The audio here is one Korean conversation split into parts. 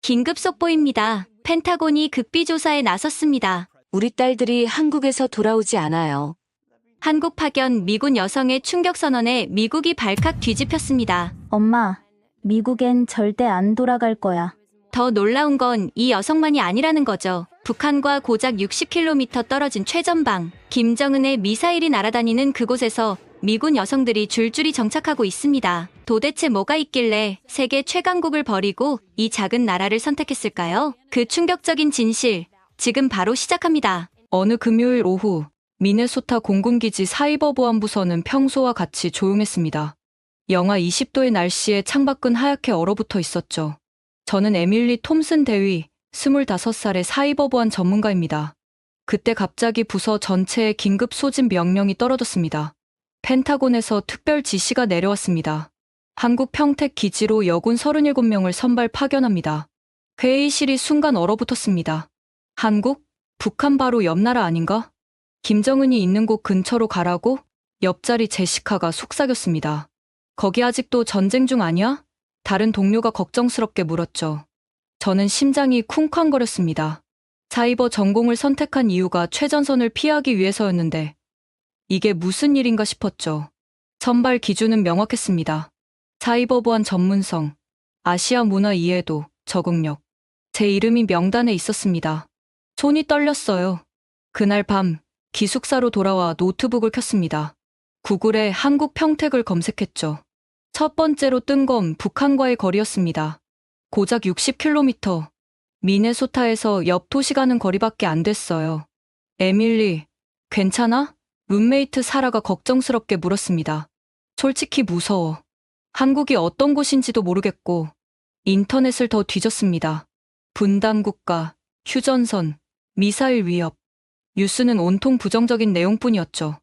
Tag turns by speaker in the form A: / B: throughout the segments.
A: 긴급 속보입니다. 펜타곤이 극비 조사에 나섰습니다.
B: 우리 딸들이 한국에서 돌아오지 않아요.
A: 한국 파견 미군 여성의 충격 선언에 미국이 발칵 뒤집혔습니다.
C: 엄마, 미국엔 절대 안 돌아갈 거야.
A: 더 놀라운 건 이 여성만이 아니라는 거죠. 북한과 고작 60km 떨어진 최전방, 김정은의 미사일이 날아다니는 그곳에서 미군 여성들이 줄줄이 정착하고 있습니다. 도대체 뭐가 있길래 세계 최강국을 버리고 이 작은 나라를 선택했을까요? 그 충격적인 진실, 지금 바로 시작합니다.
D: 어느 금요일 오후 미네소타 공군기지 사이버보안부서는 평소와 같이 조용했습니다. 영하 20도의 날씨에 창밖은 하얗게 얼어붙어 있었죠. 저는 에밀리 톰슨 대위, 25살의 사이버보안 전문가입니다. 그때 갑자기 부서 전체에 긴급 소집 명령이 떨어졌습니다. 펜타곤에서 특별 지시가 내려왔습니다. 한국 평택 기지로 여군 37명을 선발 파견합니다. 회의실이 순간 얼어붙었습니다. 한국? 북한 바로 옆 나라 아닌가? 김정은이 있는 곳 근처로 가라고? 옆자리 제시카가 속삭였습니다. 거기 아직도 전쟁 중 아니야? 다른 동료가 걱정스럽게 물었죠. 저는 심장이 쿵쾅거렸습니다. 사이버 전공을 선택한 이유가 최전선을 피하기 위해서였는데 이게 무슨 일인가 싶었죠. 선발 기준은 명확했습니다. 사이버 보안 전문성, 아시아 문화 이해도, 적응력. 제 이름이 명단에 있었습니다. 손이 떨렸어요. 그날 밤 기숙사로 돌아와 노트북을 켰습니다. 구글에 한국 평택을 검색했죠. 첫 번째로 뜬 건 북한과의 거리였습니다. 고작 60km. 미네소타에서 옆 도시 가는 거리밖에 안 됐어요. 에밀리, 괜찮아? 룸메이트 사라가 걱정스럽게 물었습니다. 솔직히 무서워. 한국이 어떤 곳인지도 모르겠고 인터넷을 더 뒤졌습니다. 분담국가, 휴전선, 미사일 위협. 뉴스는 온통 부정적인 내용뿐이었죠.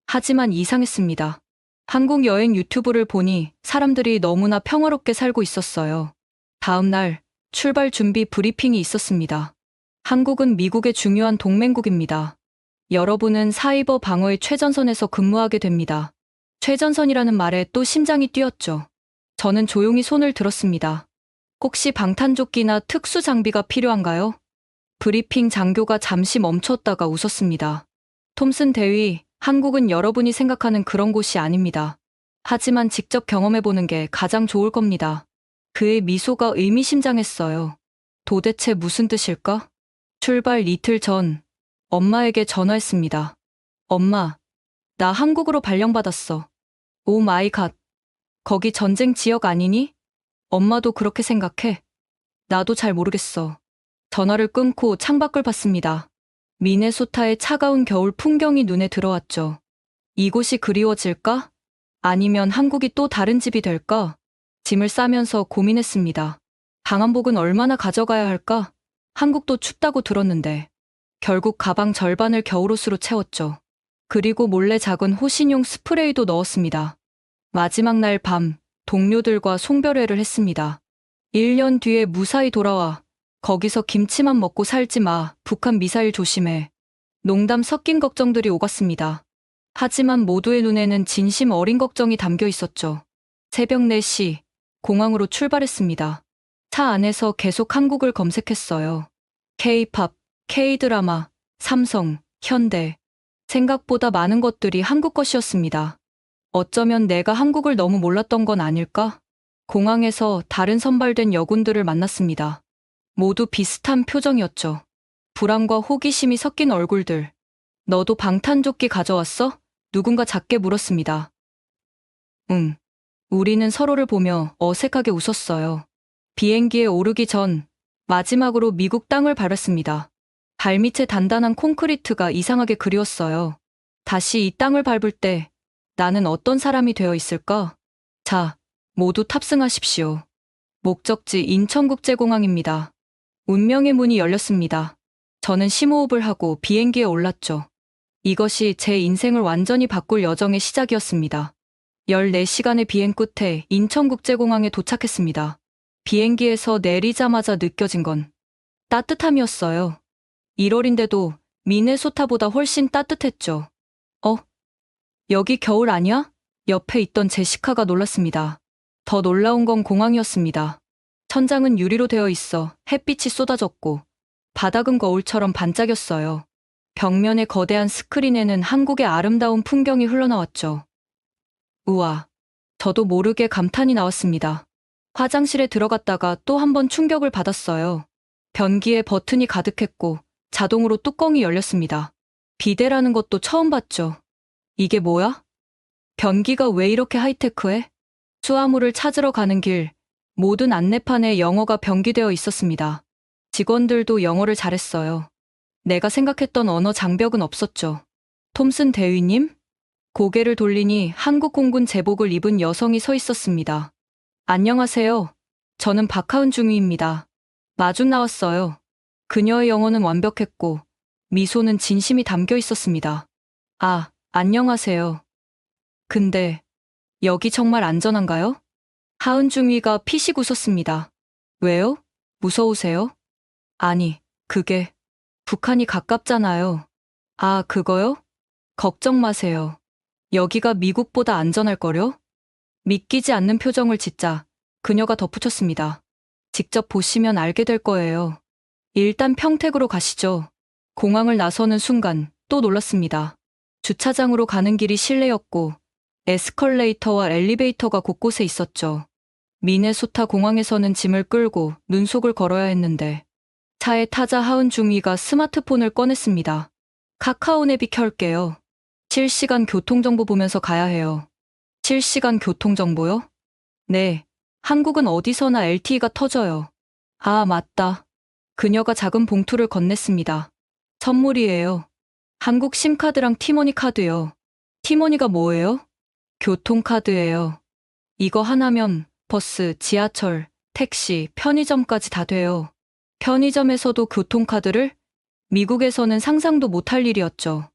D: 하지만 이상했습니다. 한국 여행 유튜브를 보니 사람들이 너무나 평화롭게 살고 있었어요. 다음 날 출발 준비 브리핑이 있었습니다. 한국은 미국의 중요한 동맹국입니다. 여러분은 사이버 방어의 최전선에서 근무하게 됩니다. 최전선이라는 말에 또 심장이 뛰었죠. 저는 조용히 손을 들었습니다. 혹시 방탄조끼나 특수 장비가 필요한가요? 브리핑 장교가 잠시 멈췄다가 웃었습니다. 톰슨 대위, 한국은 여러분이 생각하는 그런 곳이 아닙니다. 하지만 직접 경험해보는 게 가장 좋을 겁니다. 그의 미소가 의미심장했어요. 도대체 무슨 뜻일까? 출발 이틀 전 엄마에게 전화했습니다. 엄마, 나 한국으로 발령받았어. 오 마이 갓. 거기 전쟁 지역 아니니? 엄마도 그렇게 생각해? 나도 잘 모르겠어. 전화를 끊고 창밖을 봤습니다. 미네소타의 차가운 겨울 풍경이 눈에 들어왔죠. 이곳이 그리워질까? 아니면 한국이 또 다른 집이 될까? 짐을 싸면서 고민했습니다. 방한복은 얼마나 가져가야 할까? 한국도 춥다고 들었는데. 결국 가방 절반을 겨울옷으로 채웠죠. 그리고 몰래 작은 호신용 스프레이도 넣었습니다. 마지막 날 밤, 동료들과 송별회를 했습니다. 1년 뒤에 무사히 돌아와. 거기서 김치만 먹고 살지 마. 북한 미사일 조심해. 농담 섞인 걱정들이 오갔습니다. 하지만 모두의 눈에는 진심 어린 걱정이 담겨 있었죠. 새벽 4시, 공항으로 출발했습니다. 차 안에서 계속 한국을 검색했어요. K-팝, K-드라마, 삼성, 현대. 생각보다 많은 것들이 한국 것이었습니다. 어쩌면 내가 한국을 너무 몰랐던 건 아닐까? 공항에서 다른 선발된 여군들을 만났습니다. 모두 비슷한 표정이었죠. 불안과 호기심이 섞인 얼굴들. 너도 방탄조끼 가져왔어? 누군가 작게 물었습니다. 응. 우리는 서로를 보며 어색하게 웃었어요. 비행기에 오르기 전 마지막으로 미국 땅을 밟았습니다. 발밑에 단단한 콘크리트가 이상하게 그리웠어요. 다시 이 땅을 밟을 때 나는 어떤 사람이 되어 있을까? 자, 모두 탑승하십시오. 목적지 인천국제공항입니다. 운명의 문이 열렸습니다. 저는 심호흡을 하고 비행기에 올랐죠. 이것이 제 인생을 완전히 바꿀 여정의 시작이었습니다. 14시간의 비행 끝에 인천국제공항에 도착했습니다. 비행기에서 내리자마자 느껴진 건 따뜻함이었어요. 1월인데도 미네소타보다 훨씬 따뜻했죠. 여기 겨울 아니야? 옆에 있던 제시카가 놀랐습니다. 더 놀라운 건 공항이었습니다. 천장은 유리로 되어 있어 햇빛이 쏟아졌고 바닥은 거울처럼 반짝였어요. 벽면의 거대한 스크린에는 한국의 아름다운 풍경이 흘러나왔죠. 우와. 저도 모르게 감탄이 나왔습니다. 화장실에 들어갔다가 또 한 번 충격을 받았어요. 변기에 버튼이 가득했고 자동으로 뚜껑이 열렸습니다. 비데라는 것도 처음 봤죠. 이게 뭐야? 변기가 왜 이렇게 하이테크해? 수화물을 찾으러 가는 길, 모든 안내판에 영어가 병기되어 있었습니다. 직원들도 영어를 잘했어요. 내가 생각했던 언어 장벽은 없었죠. 톰슨 대위님? 고개를 돌리니 한국 공군 제복을 입은 여성이 서 있었습니다. 안녕하세요. 저는 박하은 중위입니다. 마중 나왔어요. 그녀의 영어는 완벽했고 미소는 진심이 담겨 있었습니다. 아, 안녕하세요. 근데 여기 정말 안전한가요? 하은 중위가 피식 웃었습니다. 왜요? 무서우세요? 아니, 그게 북한이 가깝잖아요. 아, 그거요? 걱정 마세요. 여기가 미국보다 안전할걸요? 믿기지 않는 표정을 짓자 그녀가 덧붙였습니다. 직접 보시면 알게 될 거예요. 일단 평택으로 가시죠. 공항을 나서는 순간 또 놀랐습니다. 주차장으로 가는 길이 실내였고 에스컬레이터와 엘리베이터가 곳곳에 있었죠. 미네소타 공항에서는 짐을 끌고 눈속을 걸어야 했는데 차에 타자 하은 중위가 스마트폰을 꺼냈습니다. 카카오냅이 켤게요. 실시간 교통정보 보면서 가야 해요. 실시간 교통정보요? 네. 한국은 어디서나 LTE가 터져요. 아, 맞다. 그녀가 작은 봉투를 건넸습니다. 선물이에요. 한국 심카드랑 티모니 카드요. 티모니가 뭐예요? 교통카드예요. 이거 하나면 버스, 지하철, 택시, 편의점까지 다 돼요. 편의점에서도 교통카드를? 미국에서는 상상도 못할 일이었죠.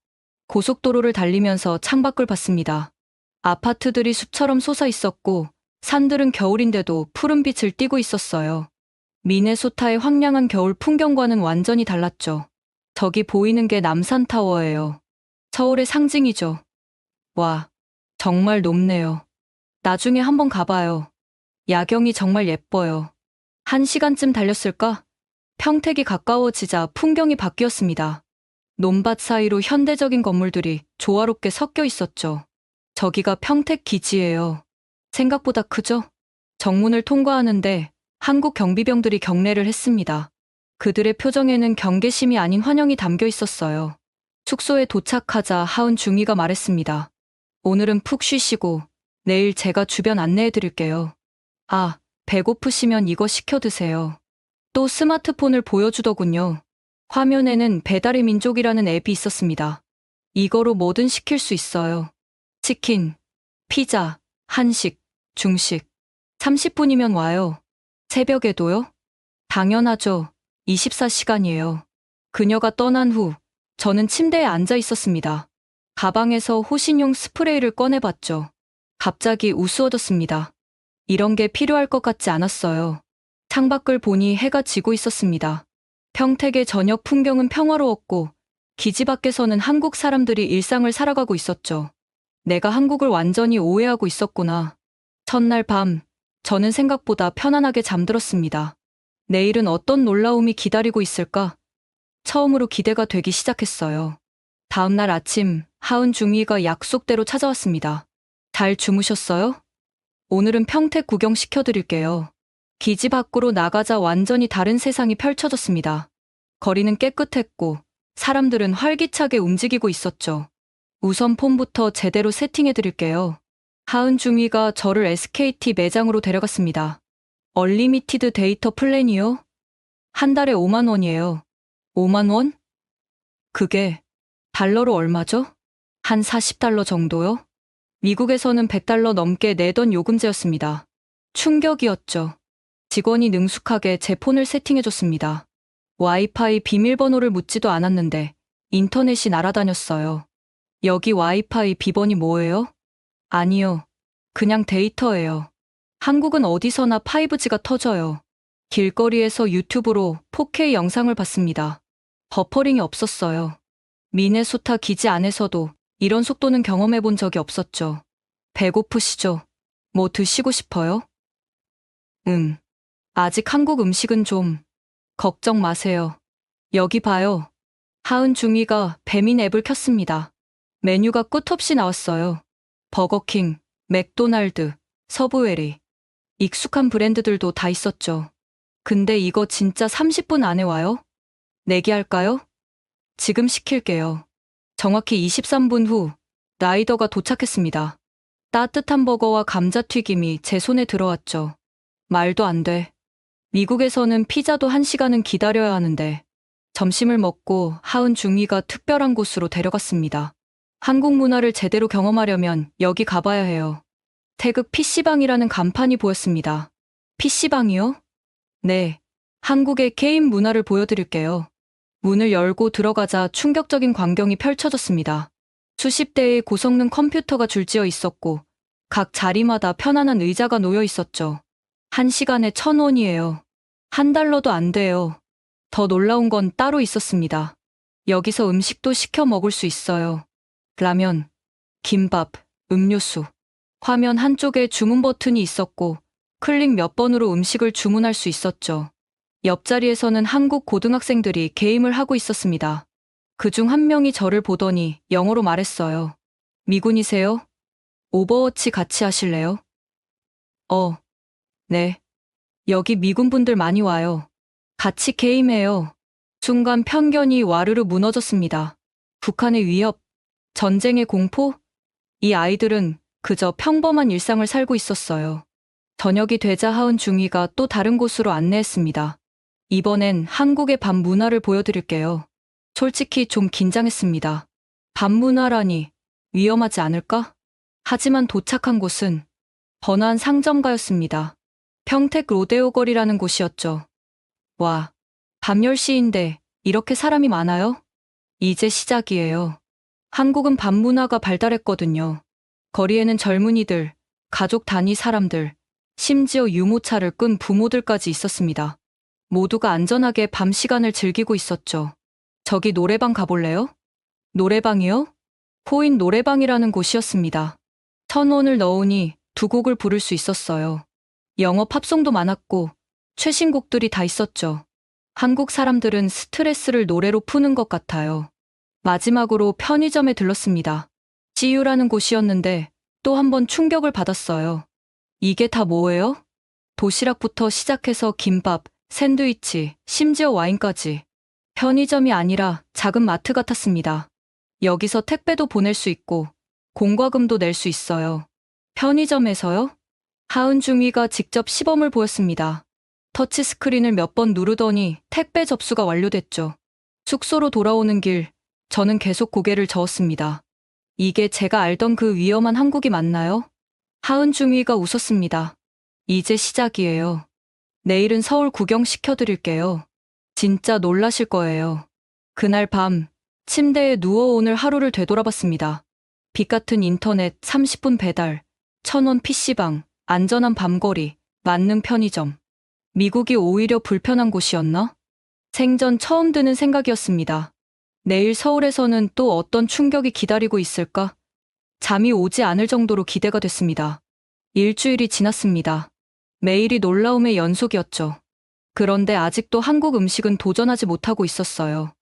D: 고속도로를 달리면서 창밖을 봤습니다. 아파트들이 숲처럼 솟아 있었고 산들은 겨울인데도 푸른 빛을 띠고 있었어요. 미네소타의 황량한 겨울 풍경과는 완전히 달랐죠. 저기 보이는 게 남산타워예요. 서울의 상징이죠. 와, 정말 높네요. 나중에 한번 가봐요. 야경이 정말 예뻐요. 1시간쯤 달렸을까? 평택이 가까워지자 풍경이 바뀌었습니다. 논밭 사이로 현대적인 건물들이 조화롭게 섞여 있었죠. 저기가 평택 기지예요. 생각보다 크죠? 정문을 통과하는데 한국 경비병들이 경례를 했습니다. 그들의 표정에는 경계심이 아닌 환영이 담겨 있었어요. 숙소에 도착하자 하은 중위가 말했습니다. 오늘은 푹 쉬시고 내일 제가 주변 안내해 드릴게요. 아, 배고프시면 이거 시켜 드세요. 또 스마트폰을 보여주더군요. 화면에는 배달의 민족이라는 앱이 있었습니다. 이거로 뭐든 시킬 수 있어요. 치킨, 피자, 한식, 중식. 30분이면 와요. 새벽에도요? 당연하죠. 24시간이에요. 그녀가 떠난 후 저는 침대에 앉아 있었습니다. 가방에서 호신용 스프레이를 꺼내봤죠. 갑자기 우스워졌습니다. 이런 게 필요할 것 같지 않았어요. 창밖을 보니 해가 지고 있었습니다. 평택의 저녁 풍경은 평화로웠고 기지 밖에서는 한국 사람들이 일상을 살아가고 있었죠. 내가 한국을 완전히 오해하고 있었구나. 첫날 밤, 저는 생각보다 편안하게 잠들었습니다. 내일은 어떤 놀라움이 기다리고 있을까? 처음으로 기대가 되기 시작했어요. 다음날 아침, 하은 중위가 약속대로 찾아왔습니다. 잘 주무셨어요? 오늘은 평택 구경 시켜드릴게요. 기지 밖으로 나가자 완전히 다른 세상이 펼쳐졌습니다. 거리는 깨끗했고 사람들은 활기차게 움직이고 있었죠. 우선 폰부터 제대로 세팅해드릴게요. 하은 중위가 저를 SKT 매장으로 데려갔습니다. 얼리미티드 데이터 플랜이요? 한 달에 5만 원이에요. 5만 원? 그게 달러로 얼마죠? 한 40달러 정도요? 미국에서는 100달러 넘게 내던 요금제였습니다. 충격이었죠. 직원이 능숙하게 제 폰을 세팅해줬습니다. 와이파이 비밀번호를 묻지도 않았는데 인터넷이 날아다녔어요. 여기 와이파이 비번이 뭐예요? 아니요. 그냥 데이터예요. 한국은 어디서나 5G가 터져요. 길거리에서 유튜브로 4K 영상을 봤습니다. 버퍼링이 없었어요. 미네소타 기지 안에서도 이런 속도는 경험해 본 적이 없었죠. 배고프시죠? 뭐 드시고 싶어요? 응. 아직 한국 음식은 좀 걱정 마세요. 여기 봐요. 하은 중위가 배민 앱을 켰습니다. 메뉴가 끝없이 나왔어요. 버거킹, 맥도날드, 서브웨리. 익숙한 브랜드들도 다 있었죠. 근데 이거 진짜 30분 안에 와요? 내기할까요? 지금 시킬게요. 정확히 23분 후 라이더가 도착했습니다. 따뜻한 버거와 감자튀김이 제 손에 들어왔죠. 말도 안 돼. 미국에서는 피자도 1시간은 기다려야 하는데 점심을 먹고 하은 중위가 특별한 곳으로 데려갔습니다. 한국 문화를 제대로 경험하려면 여기 가봐야 해요. 태극 PC방이라는 간판이 보였습니다. PC방이요? 네. 한국의 게임 문화를 보여드릴게요. 문을 열고 들어가자 충격적인 광경이 펼쳐졌습니다. 수십 대의 고성능 컴퓨터가 줄지어 있었고 각 자리마다 편안한 의자가 놓여 있었죠. 1시간에 1,000원이에요. $1도 안 돼요. 더 놀라운 건 따로 있었습니다. 여기서 음식도 시켜 먹을 수 있어요. 라면, 김밥, 음료수. 화면 한쪽에 주문 버튼이 있었고 클릭 몇 번으로 음식을 주문할 수 있었죠. 옆자리에서는 한국 고등학생들이 게임을 하고 있었습니다. 그중 한 명이 저를 보더니 영어로 말했어요. 미군이세요? 오버워치 같이 하실래요? 네. 여기 미군 분들 많이 와요. 같이 게임해요. 순간 편견이 와르르 무너졌습니다. 북한의 위협, 전쟁의 공포? 이 아이들은 그저 평범한 일상을 살고 있었어요. 저녁이 되자 하은 중위가 또 다른 곳으로 안내했습니다. 이번엔 한국의 밤 문화를 보여드릴게요. 솔직히 좀 긴장했습니다. 밤 문화라니 위험하지 않을까? 하지만 도착한 곳은 번화한 상점가였습니다. 평택 로데오 거리라는 곳이었죠. 와, 밤 10시인데 이렇게 사람이 많아요? 이제 시작이에요. 한국은 밤 문화가 발달했거든요. 거리에는 젊은이들, 가족 단위 사람들, 심지어 유모차를 끈 부모들까지 있었습니다. 모두가 안전하게 밤 시간을 즐기고 있었죠. 저기 노래방 가볼래요? 노래방이요? 포인 노래방이라는 곳이었습니다. 1,000원을 넣으니 2곡을 부를 수 있었어요. 영어 팝송도 많았고 최신곡들이 다 있었죠. 한국 사람들은 스트레스를 노래로 푸는 것 같아요. 마지막으로 편의점에 들렀습니다. CU라는 곳이었는데 또 한 번 충격을 받았어요. 이게 다 뭐예요? 도시락부터 시작해서 김밥, 샌드위치, 심지어 와인까지. 편의점이 아니라 작은 마트 같았습니다. 여기서 택배도 보낼 수 있고 공과금도 낼 수 있어요. 편의점에서요? 하은 중위가 직접 시범을 보였습니다. 터치스크린을 몇 번 누르더니 택배 접수가 완료됐죠. 숙소로 돌아오는 길, 저는 계속 고개를 저었습니다. 이게 제가 알던 그 위험한 한국이 맞나요? 하은 중위가 웃었습니다. 이제 시작이에요. 내일은 서울 구경시켜드릴게요. 진짜 놀라실 거예요. 그날 밤, 침대에 누워 오늘 하루를 되돌아봤습니다. 빛 같은 인터넷, 30분 배달, 1,000원 PC방, 안전한 밤거리, 만능 편의점. 미국이 오히려 불편한 곳이었나? 생전 처음 드는 생각이었습니다. 내일 서울에서는 또 어떤 충격이 기다리고 있을까? 잠이 오지 않을 정도로 기대가 됐습니다. 일주일이 지났습니다. 매일이 놀라움의 연속이었죠. 그런데 아직도 한국 음식은 도전하지 못하고 있었어요.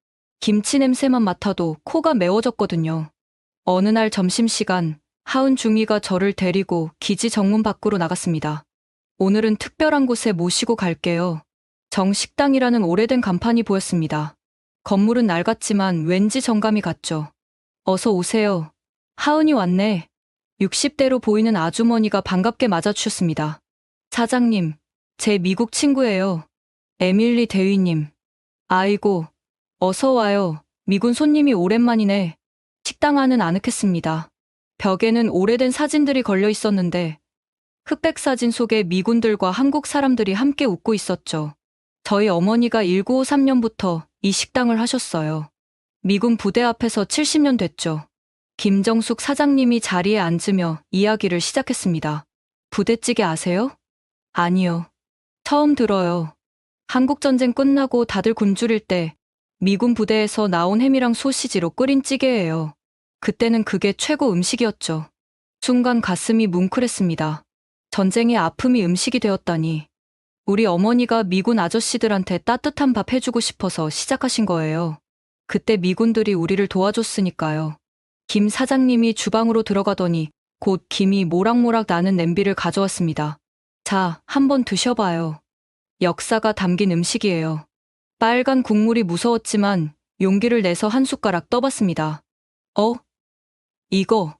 D: 김치 냄새만 맡아도 코가 매워졌거든요. 어느 날 점심시간, 하은 중위가 저를 데리고 기지 정문 밖으로 나갔습니다. 오늘은 특별한 곳에 모시고 갈게요. 정식당이라는 오래된 간판이 보였습니다. 건물은 낡았지만 왠지 정감이 갔죠. 어서 오세요. 하은이 왔네. 60대로 보이는 아주머니가 반갑게 맞아주셨습니다. 사장님, 제 미국 친구예요. 에밀리 대위님. 아이고, 어서 와요. 미군 손님이 오랜만이네. 식당 안은 아늑했습니다. 벽에는 오래된 사진들이 걸려 있었는데 흑백 사진 속에 미군들과 한국 사람들이 함께 웃고 있었죠. 저희 어머니가 1953년부터 이 식당을 하셨어요. 미군 부대 앞에서 70년 됐죠. 김정숙 사장님이 자리에 앉으며 이야기를 시작했습니다. 부대찌개 아세요? 아니요. 처음 들어요. 한국전쟁 끝나고 다들 굶주릴 때 미군 부대에서 나온 햄이랑 소시지로 끓인 찌개예요. 그때는 그게 최고 음식이었죠. 순간 가슴이 뭉클했습니다. 전쟁의 아픔이 음식이 되었다니. 우리 어머니가 미군 아저씨들한테 따뜻한 밥 해주고 싶어서 시작하신 거예요. 그때 미군들이 우리를 도와줬으니까요. 김 사장님이 주방으로 들어가더니 곧 김이 모락모락 나는 냄비를 가져왔습니다. 자, 한번 드셔봐요. 역사가 담긴 음식이에요. 빨간 국물이 무서웠지만 용기를 내서 한 숟가락 떠봤습니다. 이거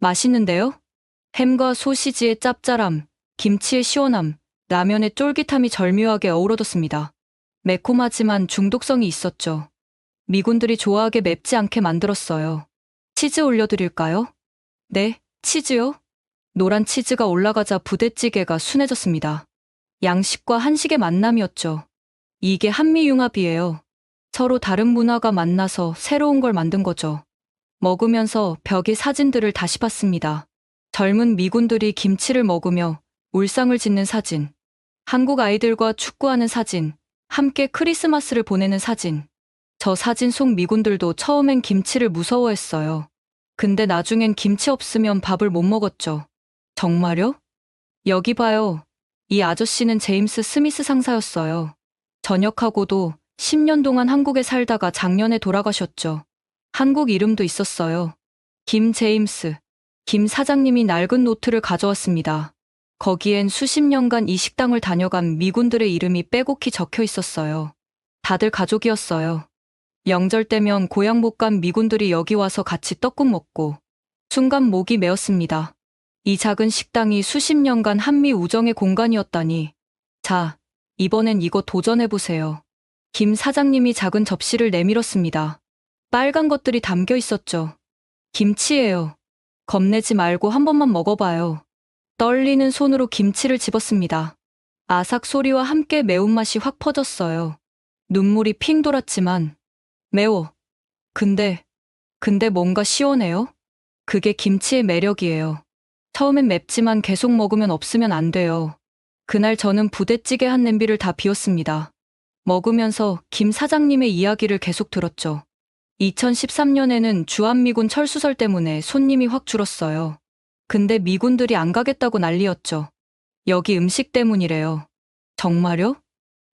D: 맛있는데요? 햄과 소시지의 짭짤함, 김치의 시원함, 라면의 쫄깃함이 절묘하게 어우러졌습니다. 매콤하지만 중독성이 있었죠. 미군들이 좋아하게 맵지 않게 만들었어요. 치즈 올려드릴까요? 네, 치즈요? 노란 치즈가 올라가자 부대찌개가 순해졌습니다. 양식과 한식의 만남이었죠. 이게 한미융합이에요. 서로 다른 문화가 만나서 새로운 걸 만든 거죠. 먹으면서 벽에 사진들을 다시 봤습니다. 젊은 미군들이 김치를 먹으며 울상을 짓는 사진, 한국 아이들과 축구하는 사진, 함께 크리스마스를 보내는 사진. 저 사진 속 미군들도 처음엔 김치를 무서워했어요. 근데 나중엔 김치 없으면 밥을 못 먹었죠. 정말요? 여기 봐요. 이 아저씨는 제임스 스미스 상사였어요. 전역하고도 10년 동안 한국에 살다가 작년에 돌아가셨죠. 한국 이름도 있었어요. 김 제임스. 김 사장님이 낡은 노트를 가져왔습니다. 거기엔 수십 년간 이 식당을 다녀간 미군들의 이름이 빼곡히 적혀 있었어요. 다들 가족이었어요. 명절 때면 고향 못 간 미군들이 여기 와서 같이 떡국 먹고. 순간 목이 메었습니다. 이 작은 식당이 수십 년간 한미 우정의 공간이었다니. 자, 이번엔 이거 도전해보세요. 김 사장님이 작은 접시를 내밀었습니다. 빨간 것들이 담겨 있었죠. 김치예요. 겁내지 말고 한 번만 먹어봐요. 떨리는 손으로 김치를 집었습니다. 아삭 소리와 함께 매운맛이 확 퍼졌어요. 눈물이 핑 돌았지만 매워. 근데 뭔가 시원해요? 그게 김치의 매력이에요. 처음엔 맵지만 계속 먹으면 없으면 안 돼요. 그날 저는 부대찌개 한 냄비를 다 비웠습니다. 먹으면서 김 사장님의 이야기를 계속 들었죠. 2013년에는 주한미군 철수설 때문에 손님이 확 줄었어요. 근데 미군들이 안 가겠다고 난리였죠. 여기 음식 때문이래요. 정말요?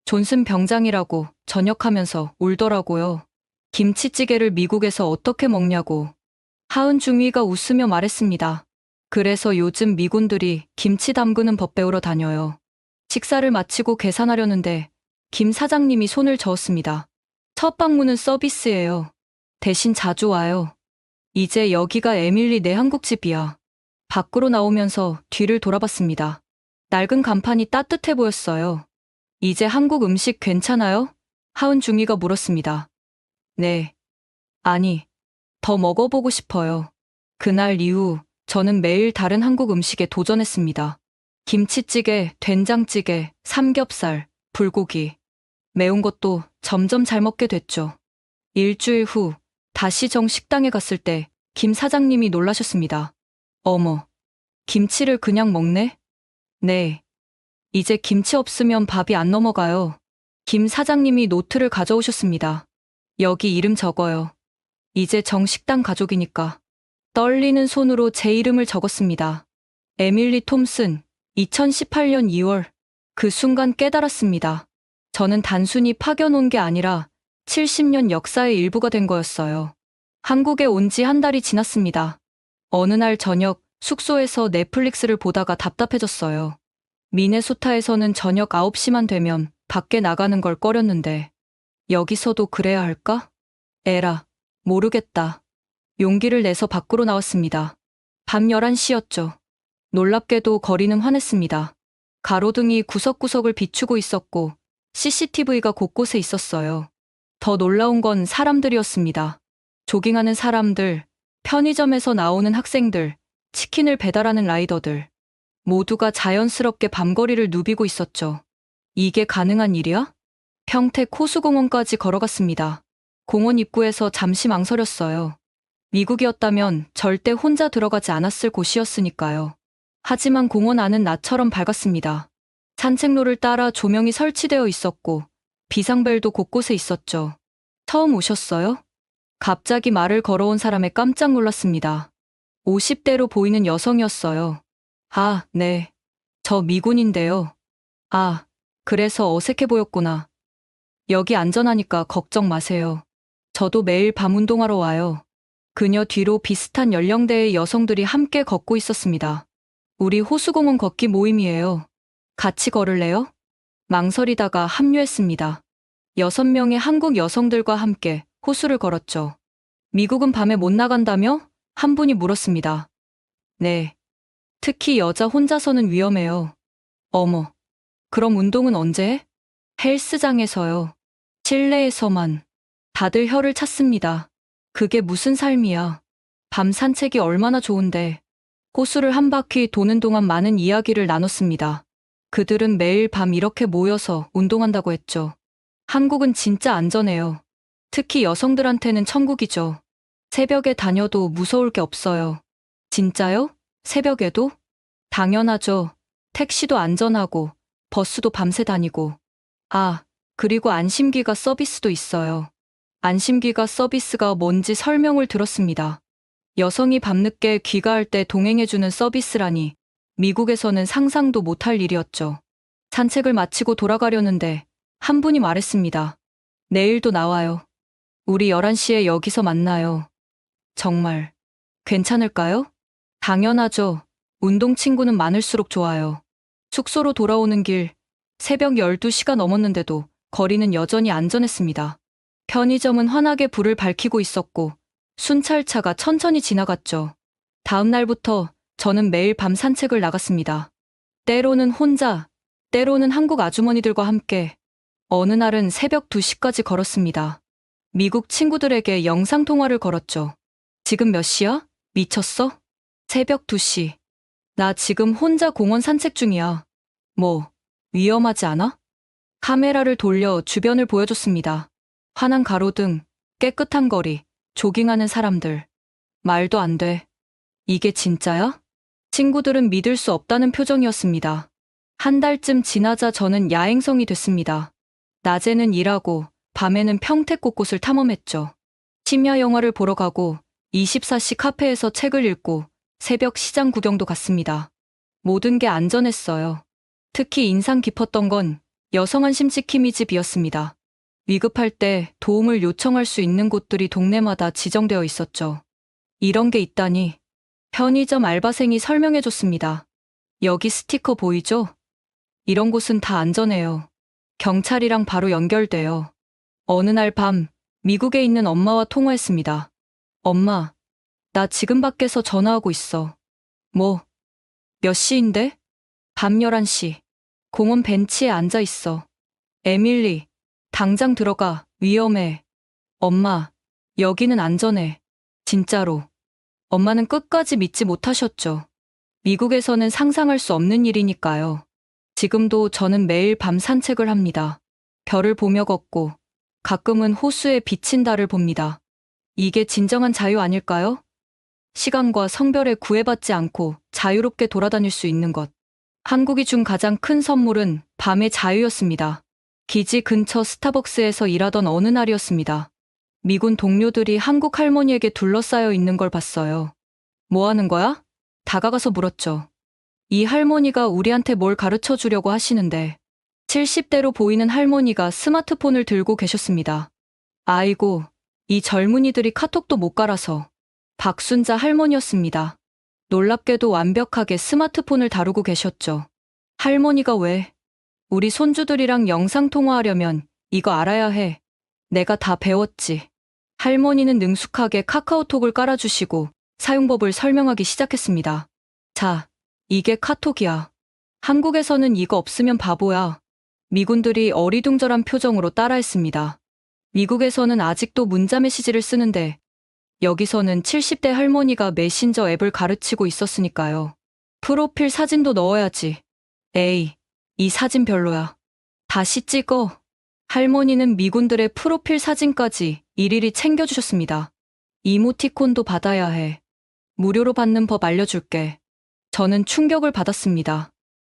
D: 존슨 병장이라고 전역하면서 울더라고요. 김치찌개를 미국에서 어떻게 먹냐고. 하은 중위가 웃으며 말했습니다. 그래서 요즘 미군들이 김치 담그는 법 배우러 다녀요. 식사를 마치고 계산하려는데 김 사장님이 손을 저었습니다. 첫 방문은 서비스예요. 대신 자주 와요. 이제 여기가 에밀리 내 한국집이야. 밖으로 나오면서 뒤를 돌아봤습니다. 낡은 간판이 따뜻해 보였어요. 이제 한국 음식 괜찮아요? 하은 중위가 물었습니다. 네. 아니, 더 먹어보고 싶어요. 그날 이후 저는 매일 다른 한국 음식에 도전했습니다. 김치찌개, 된장찌개, 삼겹살, 불고기. 매운 것도 점점 잘 먹게 됐죠. 일주일 후 다시 정식당에 갔을 때 김 사장님이 놀라셨습니다. 어머, 김치를 그냥 먹네? 네. 이제 김치 없으면 밥이 안 넘어가요. 김 사장님이 노트를 가져오셨습니다. 여기 이름 적어요. 이제 정식당 가족이니까. 떨리는 손으로 제 이름을 적었습니다. 에밀리 톰슨, 2018년 2월. 그 순간 깨달았습니다. 저는 단순히 파견 온 게 아니라 70년 역사의 일부가 된 거였어요. 한국에 온 지 한 달이 지났습니다. 어느 날 저녁 숙소에서 넷플릭스를 보다가 답답해졌어요. 미네소타에서는 저녁 9시만 되면 밖에 나가는 걸 꺼렸는데 여기서도 그래야 할까? 에라, 모르겠다. 용기를 내서 밖으로 나왔습니다. 밤 11시였죠. 놀랍게도 거리는 환했습니다. 가로등이 구석구석을 비추고 있었고 CCTV가 곳곳에 있었어요. 더 놀라운 건 사람들이었습니다. 조깅하는 사람들, 편의점에서 나오는 학생들, 치킨을 배달하는 라이더들. 모두가 자연스럽게 밤거리를 누비고 있었죠. 이게 가능한 일이야? 평택 호수공원까지 걸어갔습니다. 공원 입구에서 잠시 망설였어요. 미국이었다면 절대 혼자 들어가지 않았을 곳이었으니까요. 하지만 공원 안은 나처럼 밝았습니다. 산책로를 따라 조명이 설치되어 있었고 비상벨도 곳곳에 있었죠. 처음 오셨어요? 갑자기 말을 걸어온 사람에 깜짝 놀랐습니다. 50대로 보이는 여성이었어요. 아, 네. 저 미군인데요. 아, 그래서 어색해 보였구나. 여기 안전하니까 걱정 마세요. 저도 매일 밤 운동하러 와요. 그녀 뒤로 비슷한 연령대의 여성들이 함께 걷고 있었습니다. 우리 호수공원 걷기 모임이에요. 같이 걸을래요? 망설이다가 합류했습니다. 6명의 한국 여성들과 함께 호수를 걸었죠. 미국은 밤에 못 나간다며? 한 분이 물었습니다. 네. 특히 여자 혼자서는 위험해요. 어머. 그럼 운동은 언제 해? 헬스장에서요. 실내에서만. 다들 혀를 찼습니다. 그게 무슨 삶이야. 밤 산책이 얼마나 좋은데. 호수를 한 바퀴 도는 동안 많은 이야기를 나눴습니다. 그들은 매일 밤 이렇게 모여서 운동한다고 했죠. 한국은 진짜 안전해요. 특히 여성들한테는 천국이죠. 새벽에 다녀도 무서울 게 없어요. 진짜요? 새벽에도? 당연하죠. 택시도 안전하고, 버스도 밤새 다니고. 아, 그리고 안심기가 서비스도 있어요. 안심기가 서비스가 뭔지 설명을 들었습니다. 여성이 밤늦게 귀가할 때 동행해주는 서비스라니, 미국에서는 상상도 못할 일이었죠. 산책을 마치고 돌아가려는데, 한 분이 말했습니다. 내일도 나와요. 우리 11시에 여기서 만나요. 정말, 괜찮을까요? 당연하죠. 운동 친구는 많을수록 좋아요. 숙소로 돌아오는 길, 새벽 12시가 넘었는데도 거리는 여전히 안전했습니다. 편의점은 환하게 불을 밝히고 있었고, 순찰차가 천천히 지나갔죠. 다음 날부터 저는 매일 밤 산책을 나갔습니다. 때로는 혼자, 때로는 한국 아주머니들과 함께, 어느 날은 새벽 2시까지 걸었습니다. 미국 친구들에게 영상통화를 걸었죠. 지금 몇 시야? 미쳤어? 새벽 2시. 나 지금 혼자 공원 산책 중이야. 뭐, 위험하지 않아? 카메라를 돌려 주변을 보여줬습니다. 환한 가로등, 깨끗한 거리, 조깅하는 사람들. 말도 안 돼. 이게 진짜야? 친구들은 믿을 수 없다는 표정이었습니다. 한 달쯤 지나자 저는 야행성이 됐습니다. 낮에는 일하고, 밤에는 평택 곳곳을 탐험했죠. 심야 영화를 보러 가고, 24시 카페에서 책을 읽고, 새벽 시장 구경도 갔습니다. 모든 게 안전했어요. 특히 인상 깊었던 건 여성 안심 지킴이 집이었습니다. 위급할 때 도움을 요청할 수 있는 곳들이 동네마다 지정되어 있었죠. 이런 게 있다니. 편의점 알바생이 설명해줬습니다. 여기 스티커 보이죠? 이런 곳은 다 안전해요. 경찰이랑 바로 연결돼요. 어느 날 밤, 미국에 있는 엄마와 통화했습니다. 엄마, 나 지금 밖에서 전화하고 있어. 뭐? 몇 시인데? 밤 11시. 공원 벤치에 앉아 있어. 에밀리, 당장 들어가. 위험해. 엄마, 여기는 안전해. 진짜로. 엄마는 끝까지 믿지 못하셨죠. 미국에서는 상상할 수 없는 일이니까요. 지금도 저는 매일 밤 산책을 합니다. 별을 보며 걷고, 가끔은 호수에 비친 달을 봅니다. 이게 진정한 자유 아닐까요? 시간과 성별에 구애받지 않고 자유롭게 돌아다닐 수 있는 것. 한국이 준 가장 큰 선물은 밤의 자유였습니다. 기지 근처 스타벅스에서 일하던 어느 날이었습니다. 미군 동료들이 한국 할머니에게 둘러싸여 있는 걸 봤어요. 뭐 하는 거야? 다가가서 물었죠. 이 할머니가 우리한테 뭘 가르쳐 주려고 하시는데, 70대로 보이는 할머니가 스마트폰을 들고 계셨습니다. 아이고, 이 젊은이들이 카톡도 못 갈아서. 박순자 할머니였습니다. 놀랍게도 완벽하게 스마트폰을 다루고 계셨죠. 할머니가 왜? 우리 손주들이랑 영상통화하려면 이거 알아야 해. 내가 다 배웠지. 할머니는 능숙하게 카카오톡을 깔아주시고 사용법을 설명하기 시작했습니다. 자, 이게 카톡이야. 한국에서는 이거 없으면 바보야. 미군들이 어리둥절한 표정으로 따라했습니다. 미국에서는 아직도 문자 메시지를 쓰는데 여기서는 70대 할머니가 메신저 앱을 가르치고 있었으니까요. 프로필 사진도 넣어야지. 에이, 이 사진 별로야. 다시 찍어. 할머니는 미군들의 프로필 사진까지 일일이 챙겨주셨습니다. 이모티콘도 받아야 해. 무료로 받는 법 알려줄게. 저는 충격을 받았습니다.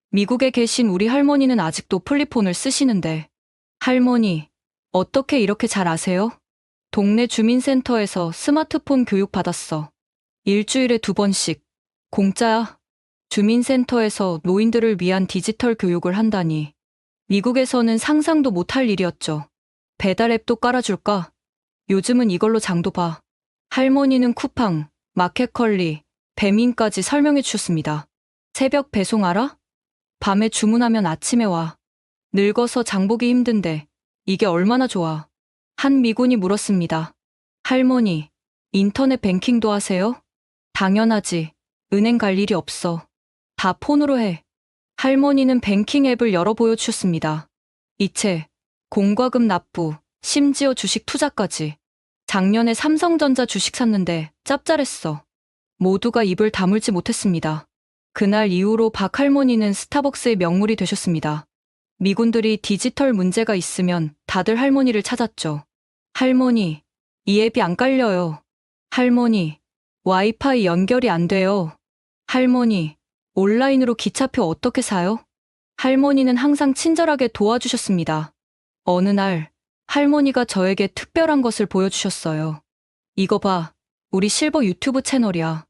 D: 미국에 계신 우리 할머니는 아직도 플리폰을 쓰시는데. 할머니, 어떻게 이렇게 잘 아세요? 동네 주민센터에서 스마트폰 교육 받았어. 일주일에 2번씩. 공짜야. 주민센터에서 노인들을 위한 디지털 교육을 한다니. 미국에서는 상상도 못할 일이었죠. 배달 앱도 깔아줄까? 요즘은 이걸로 장도 봐. 할머니는 쿠팡, 마켓컬리, 배민까지 설명해 주셨습니다. 새벽 배송 알아? 밤에 주문하면 아침에 와. 늙어서 장보기 힘든데 이게 얼마나 좋아. 한 미군이 물었습니다. 할머니, 인터넷 뱅킹도 하세요? 당연하지. 은행 갈 일이 없어. 다 폰으로 해. 할머니는 뱅킹 앱을 열어 보여주셨습니다. 이체, 공과금 납부, 심지어 주식 투자까지. 작년에 삼성전자 주식 샀는데 짭짤했어. 모두가 입을 다물지 못했습니다. 그날 이후로 박 할머니는 스타벅스의 명물이 되셨습니다. 미군들이 디지털 문제가 있으면 다들 할머니를 찾았죠. 할머니, 이 앱이 안 깔려요. 할머니, 와이파이 연결이 안 돼요. 할머니, 온라인으로 기차표 어떻게 사요? 할머니는 항상 친절하게 도와주셨습니다. 어느 날, 할머니가 저에게 특별한 것을 보여주셨어요. 이거 봐, 우리 실버 유튜브 채널이야.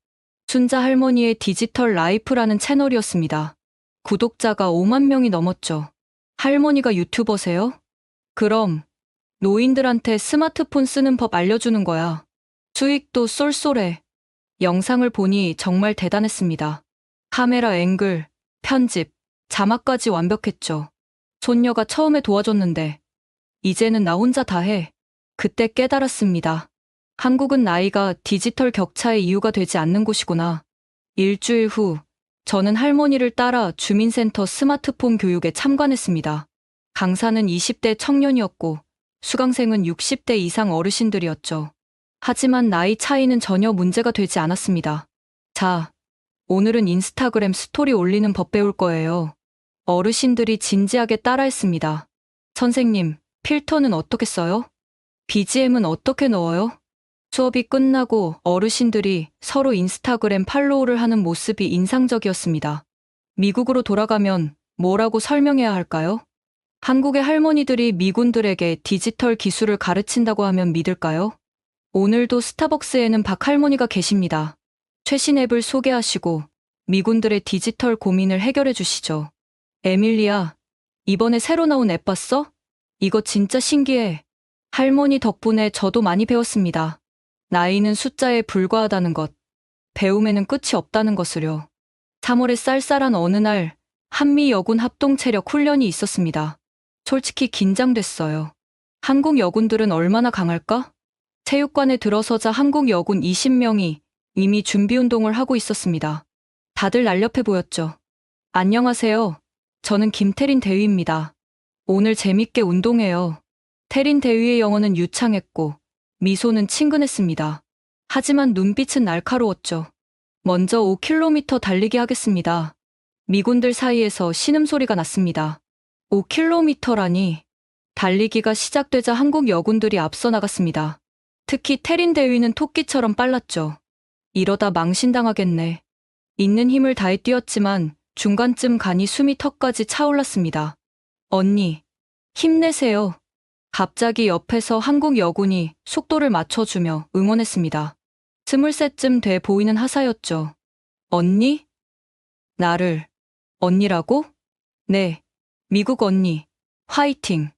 D: 순자 할머니의 디지털 라이프라는 채널이었습니다. 구독자가 5만 명이 넘었죠. 할머니가 유튜버세요? 그럼 노인들한테 스마트폰 쓰는 법 알려주는 거야. 수익도 쏠쏠해. 영상을 보니 정말 대단했습니다. 카메라 앵글, 편집, 자막까지 완벽했죠. 손녀가 처음에 도와줬는데 이제는 나 혼자 다 해. 그때 깨달았습니다. 한국은 나이가 디지털 격차의 이유가 되지 않는 곳이구나. 일주일 후, 저는 할머니를 따라 주민센터 스마트폰 교육에 참관했습니다. 강사는 20대 청년이었고, 수강생은 60대 이상 어르신들이었죠. 하지만 나이 차이는 전혀 문제가 되지 않았습니다. 자, 오늘은 인스타그램 스토리 올리는 법 배울 거예요. 어르신들이 진지하게 따라했습니다. 선생님, 필터는 어떻게 써요? BGM은 어떻게 넣어요? 수업이 끝나고 어르신들이 서로 인스타그램 팔로우를 하는 모습이 인상적이었습니다. 미국으로 돌아가면 뭐라고 설명해야 할까요? 한국의 할머니들이 미군들에게 디지털 기술을 가르친다고 하면 믿을까요? 오늘도 스타벅스에는 박 할머니가 계십니다. 최신 앱을 소개하시고 미군들의 디지털 고민을 해결해 주시죠. 에밀리야, 이번에 새로 나온 앱 봤어? 이거 진짜 신기해. 할머니 덕분에 저도 많이 배웠습니다. 나이는 숫자에 불과하다는 것, 배움에는 끝이 없다는 것을요. 3월의 쌀쌀한 어느 날, 한미 여군 합동 체력 훈련이 있었습니다. 솔직히 긴장됐어요. 한국 여군들은 얼마나 강할까? 체육관에 들어서자 한국 여군 20명이 이미 준비 운동을 하고 있었습니다. 다들 날렵해 보였죠. 안녕하세요. 저는 김태린 대위입니다. 오늘 재밌게 운동해요. 태린 대위의 영어는 유창했고 미소는 친근했습니다. 하지만 눈빛은 날카로웠죠. 먼저 5km 달리기 하겠습니다. 미군들 사이에서 신음소리가 났습니다. 5km라니. 달리기가 시작되자 한국 여군들이 앞서 나갔습니다. 특히 태린 대위는 토끼처럼 빨랐죠. 이러다 망신당하겠네. 있는 힘을 다해 뛰었지만 중간쯤 가니 숨이 턱까지 차올랐습니다. 언니, 힘내세요. 갑자기 옆에서 한국 여군이 속도를 맞춰주며 응원했습니다. 23쯤 돼 보이는 하사였죠. 언니? 나를 언니라고? 네, 미국 언니. 화이팅.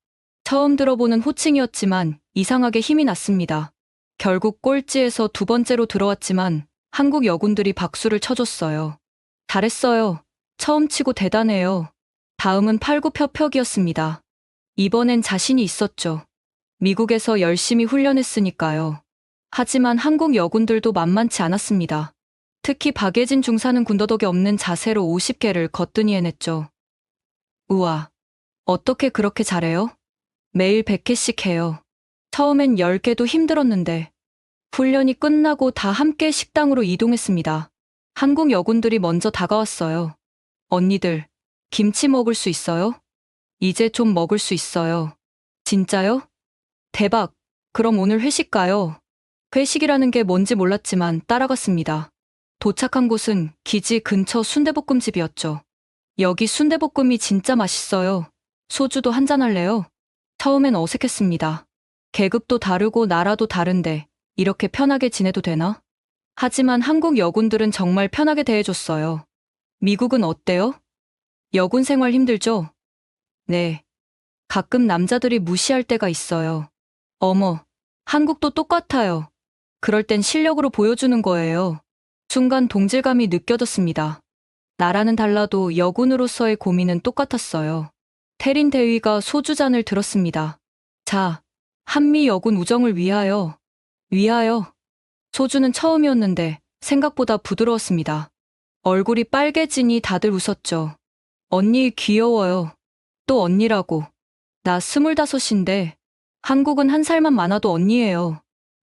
D: 처음 들어보는 호칭이었지만 이상하게 힘이 났습니다. 결국 꼴찌에서 두 번째로 들어왔지만 한국 여군들이 박수를 쳐줬어요. 잘했어요. 처음 치고 대단해요. 다음은 팔굽혀펴기였습니다. 이번엔 자신이 있었죠. 미국에서 열심히 훈련했으니까요. 하지만 한국 여군들도 만만치 않았습니다. 특히 박예진 중사는 군더더기 없는 자세로 50개를 거뜬히 해냈죠. 우와, 어떻게 그렇게 잘해요? 매일 100개씩 해요. 처음엔 10개도 힘들었는데 훈련이 끝나고 다 함께 식당으로 이동했습니다. 한국 여군들이 먼저 다가왔어요. 언니들, 김치 먹을 수 있어요? 이제 좀 먹을 수 있어요. 진짜요? 대박. 그럼 오늘 회식 가요. 회식이라는 게 뭔지 몰랐지만 따라갔습니다. 도착한 곳은 기지 근처 순대볶음집이었죠. 여기 순대볶음이 진짜 맛있어요. 소주도 한잔 할래요? 처음엔 어색했습니다. 계급도 다르고 나라도 다른데 이렇게 편하게 지내도 되나? 하지만 한국 여군들은 정말 편하게 대해줬어요. 미국은 어때요? 여군 생활 힘들죠? 네, 가끔 남자들이 무시할 때가 있어요. 어머, 한국도 똑같아요. 그럴 땐 실력으로 보여주는 거예요. 순간 동질감이 느껴졌습니다. 나라는 달라도 여군으로서의 고민은 똑같았어요. 태린 대위가 소주잔을 들었습니다. 자, 한미 여군 우정을 위하여. 위하여. 소주는 처음이었는데 생각보다 부드러웠습니다. 얼굴이 빨개지니 다들 웃었죠. 언니 귀여워요. 또 언니라고. 나 25인데 한국은 한 살만 많아도 언니예요.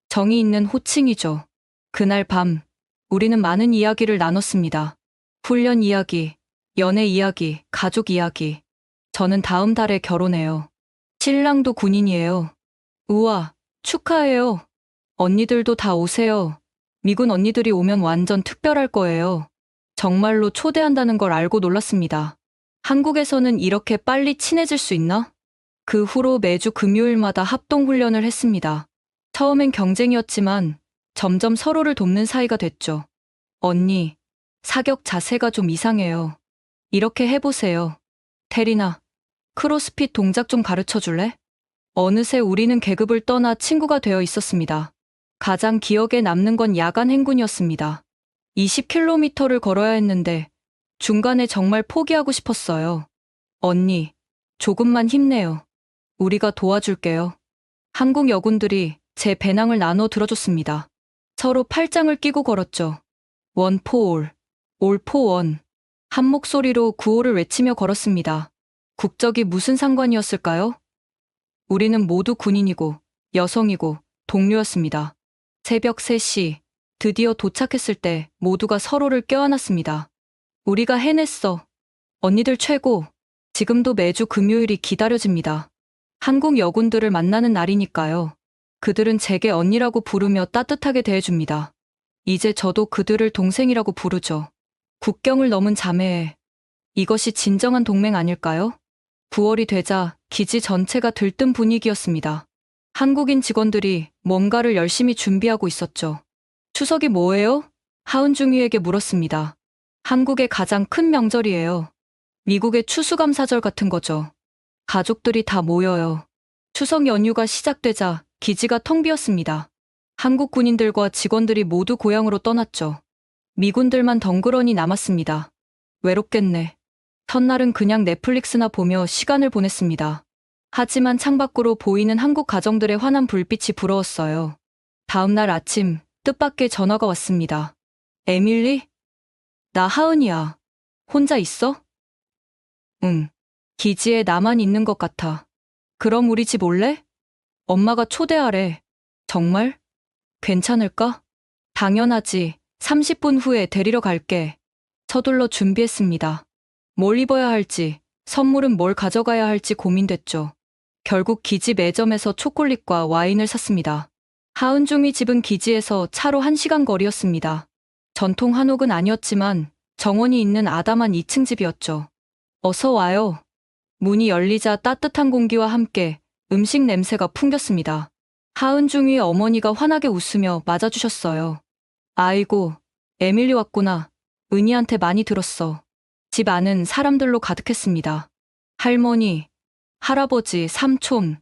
D: 정이 있는 호칭이죠. 그날 밤 우리는 많은 이야기를 나눴습니다. 훈련 이야기, 연애 이야기, 가족 이야기. 저는 다음 달에 결혼해요. 신랑도 군인이에요. 우와, 축하해요. 언니들도 다 오세요. 미군 언니들이 오면 완전 특별할 거예요. 정말로 초대한다는 걸 알고 놀랐습니다. 한국에서는 이렇게 빨리 친해질 수 있나? 그 후로 매주 금요일마다 합동훈련을 했습니다. 처음엔 경쟁이었지만 점점 서로를 돕는 사이가 됐죠. 언니, 사격 자세가 좀 이상해요. 이렇게 해보세요. 테리나, 크로스핏 동작 좀 가르쳐 줄래? 어느새 우리는 계급을 떠나 친구가 되어 있었습니다. 가장 기억에 남는 건 야간 행군이었습니다. 20km를 걸어야 했는데 중간에 정말 포기하고 싶었어요. 언니, 조금만 힘내요. 우리가 도와줄게요. 한국 여군들이 제 배낭을 나눠 들어줬습니다. 서로 팔짱을 끼고 걸었죠. 원포올, 올포원. 한 목소리로 구호를 외치며 걸었습니다. 국적이 무슨 상관이었을까요? 우리는 모두 군인이고 여성이고 동료였습니다. 새벽 3시, 드디어 도착했을 때 모두가 서로를 껴안았습니다. 우리가 해냈어. 언니들 최고. 지금도 매주 금요일이 기다려집니다. 한국 여군들을 만나는 날이니까요. 그들은 제게 언니라고 부르며 따뜻하게 대해줍니다. 이제 저도 그들을 동생이라고 부르죠. 국경을 넘은 자매에. 이것이 진정한 동맹 아닐까요? 9월이 되자 기지 전체가 들뜬 분위기였습니다. 한국인 직원들이 뭔가를 열심히 준비하고 있었죠. 추석이 뭐예요? 하은중위에게 물었습니다. 한국의 가장 큰 명절이에요. 미국의 추수감사절 같은 거죠. 가족들이 다 모여요. 추석 연휴가 시작되자 기지가 텅 비었습니다. 한국 군인들과 직원들이 모두 고향으로 떠났죠. 미군들만 덩그러니 남았습니다. 외롭겠네. 첫날은 그냥 넷플릭스나 보며 시간을 보냈습니다. 하지만 창밖으로 보이는 한국 가정들의 환한 불빛이 부러웠어요. 다음 날 아침 뜻밖의 전화가 왔습니다. 에밀리? 나 하은이야. 혼자 있어? 응. 기지에 나만 있는 것 같아. 그럼 우리 집 올래? 엄마가 초대하래. 정말? 괜찮을까? 당연하지. 30분 후에 데리러 갈게. 서둘러 준비했습니다. 뭘 입어야 할지, 선물은 뭘 가져가야 할지 고민됐죠. 결국 기지 매점에서 초콜릿과 와인을 샀습니다. 하은중이 집은 기지에서 차로 1시간 거리였습니다. 전통 한옥은 아니었지만 정원이 있는 아담한 2층 집이었죠. 어서 와요. 문이 열리자 따뜻한 공기와 함께 음식 냄새가 풍겼습니다. 하은중이의 어머니가 환하게 웃으며 맞아주셨어요. 아이고, 에밀리 왔구나. 은희한테 많이 들었어. 집 안은 사람들로 가득했습니다. 할머니, 할아버지, 삼촌,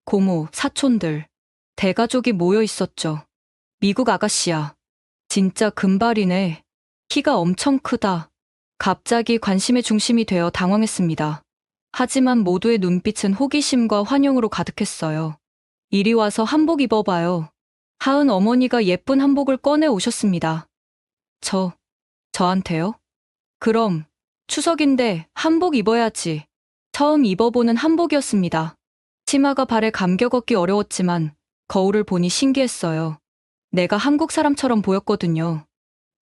D: 고모, 사촌들. 대가족이 모여 있었죠. 미국 아가씨야. 진짜 금발이네. 키가 엄청 크다. 갑자기 관심의 중심이 되어 당황했습니다. 하지만 모두의 눈빛은 호기심과 환영으로 가득했어요. 이리 와서 한복 입어봐요. 하은 어머니가 예쁜 한복을 꺼내 오셨습니다. 저한테요? 그럼, 추석인데 한복 입어야지. 처음 입어보는 한복이었습니다. 치마가 발에 감겨 걷기 어려웠지만 거울을 보니 신기했어요. 내가 한국 사람처럼 보였거든요.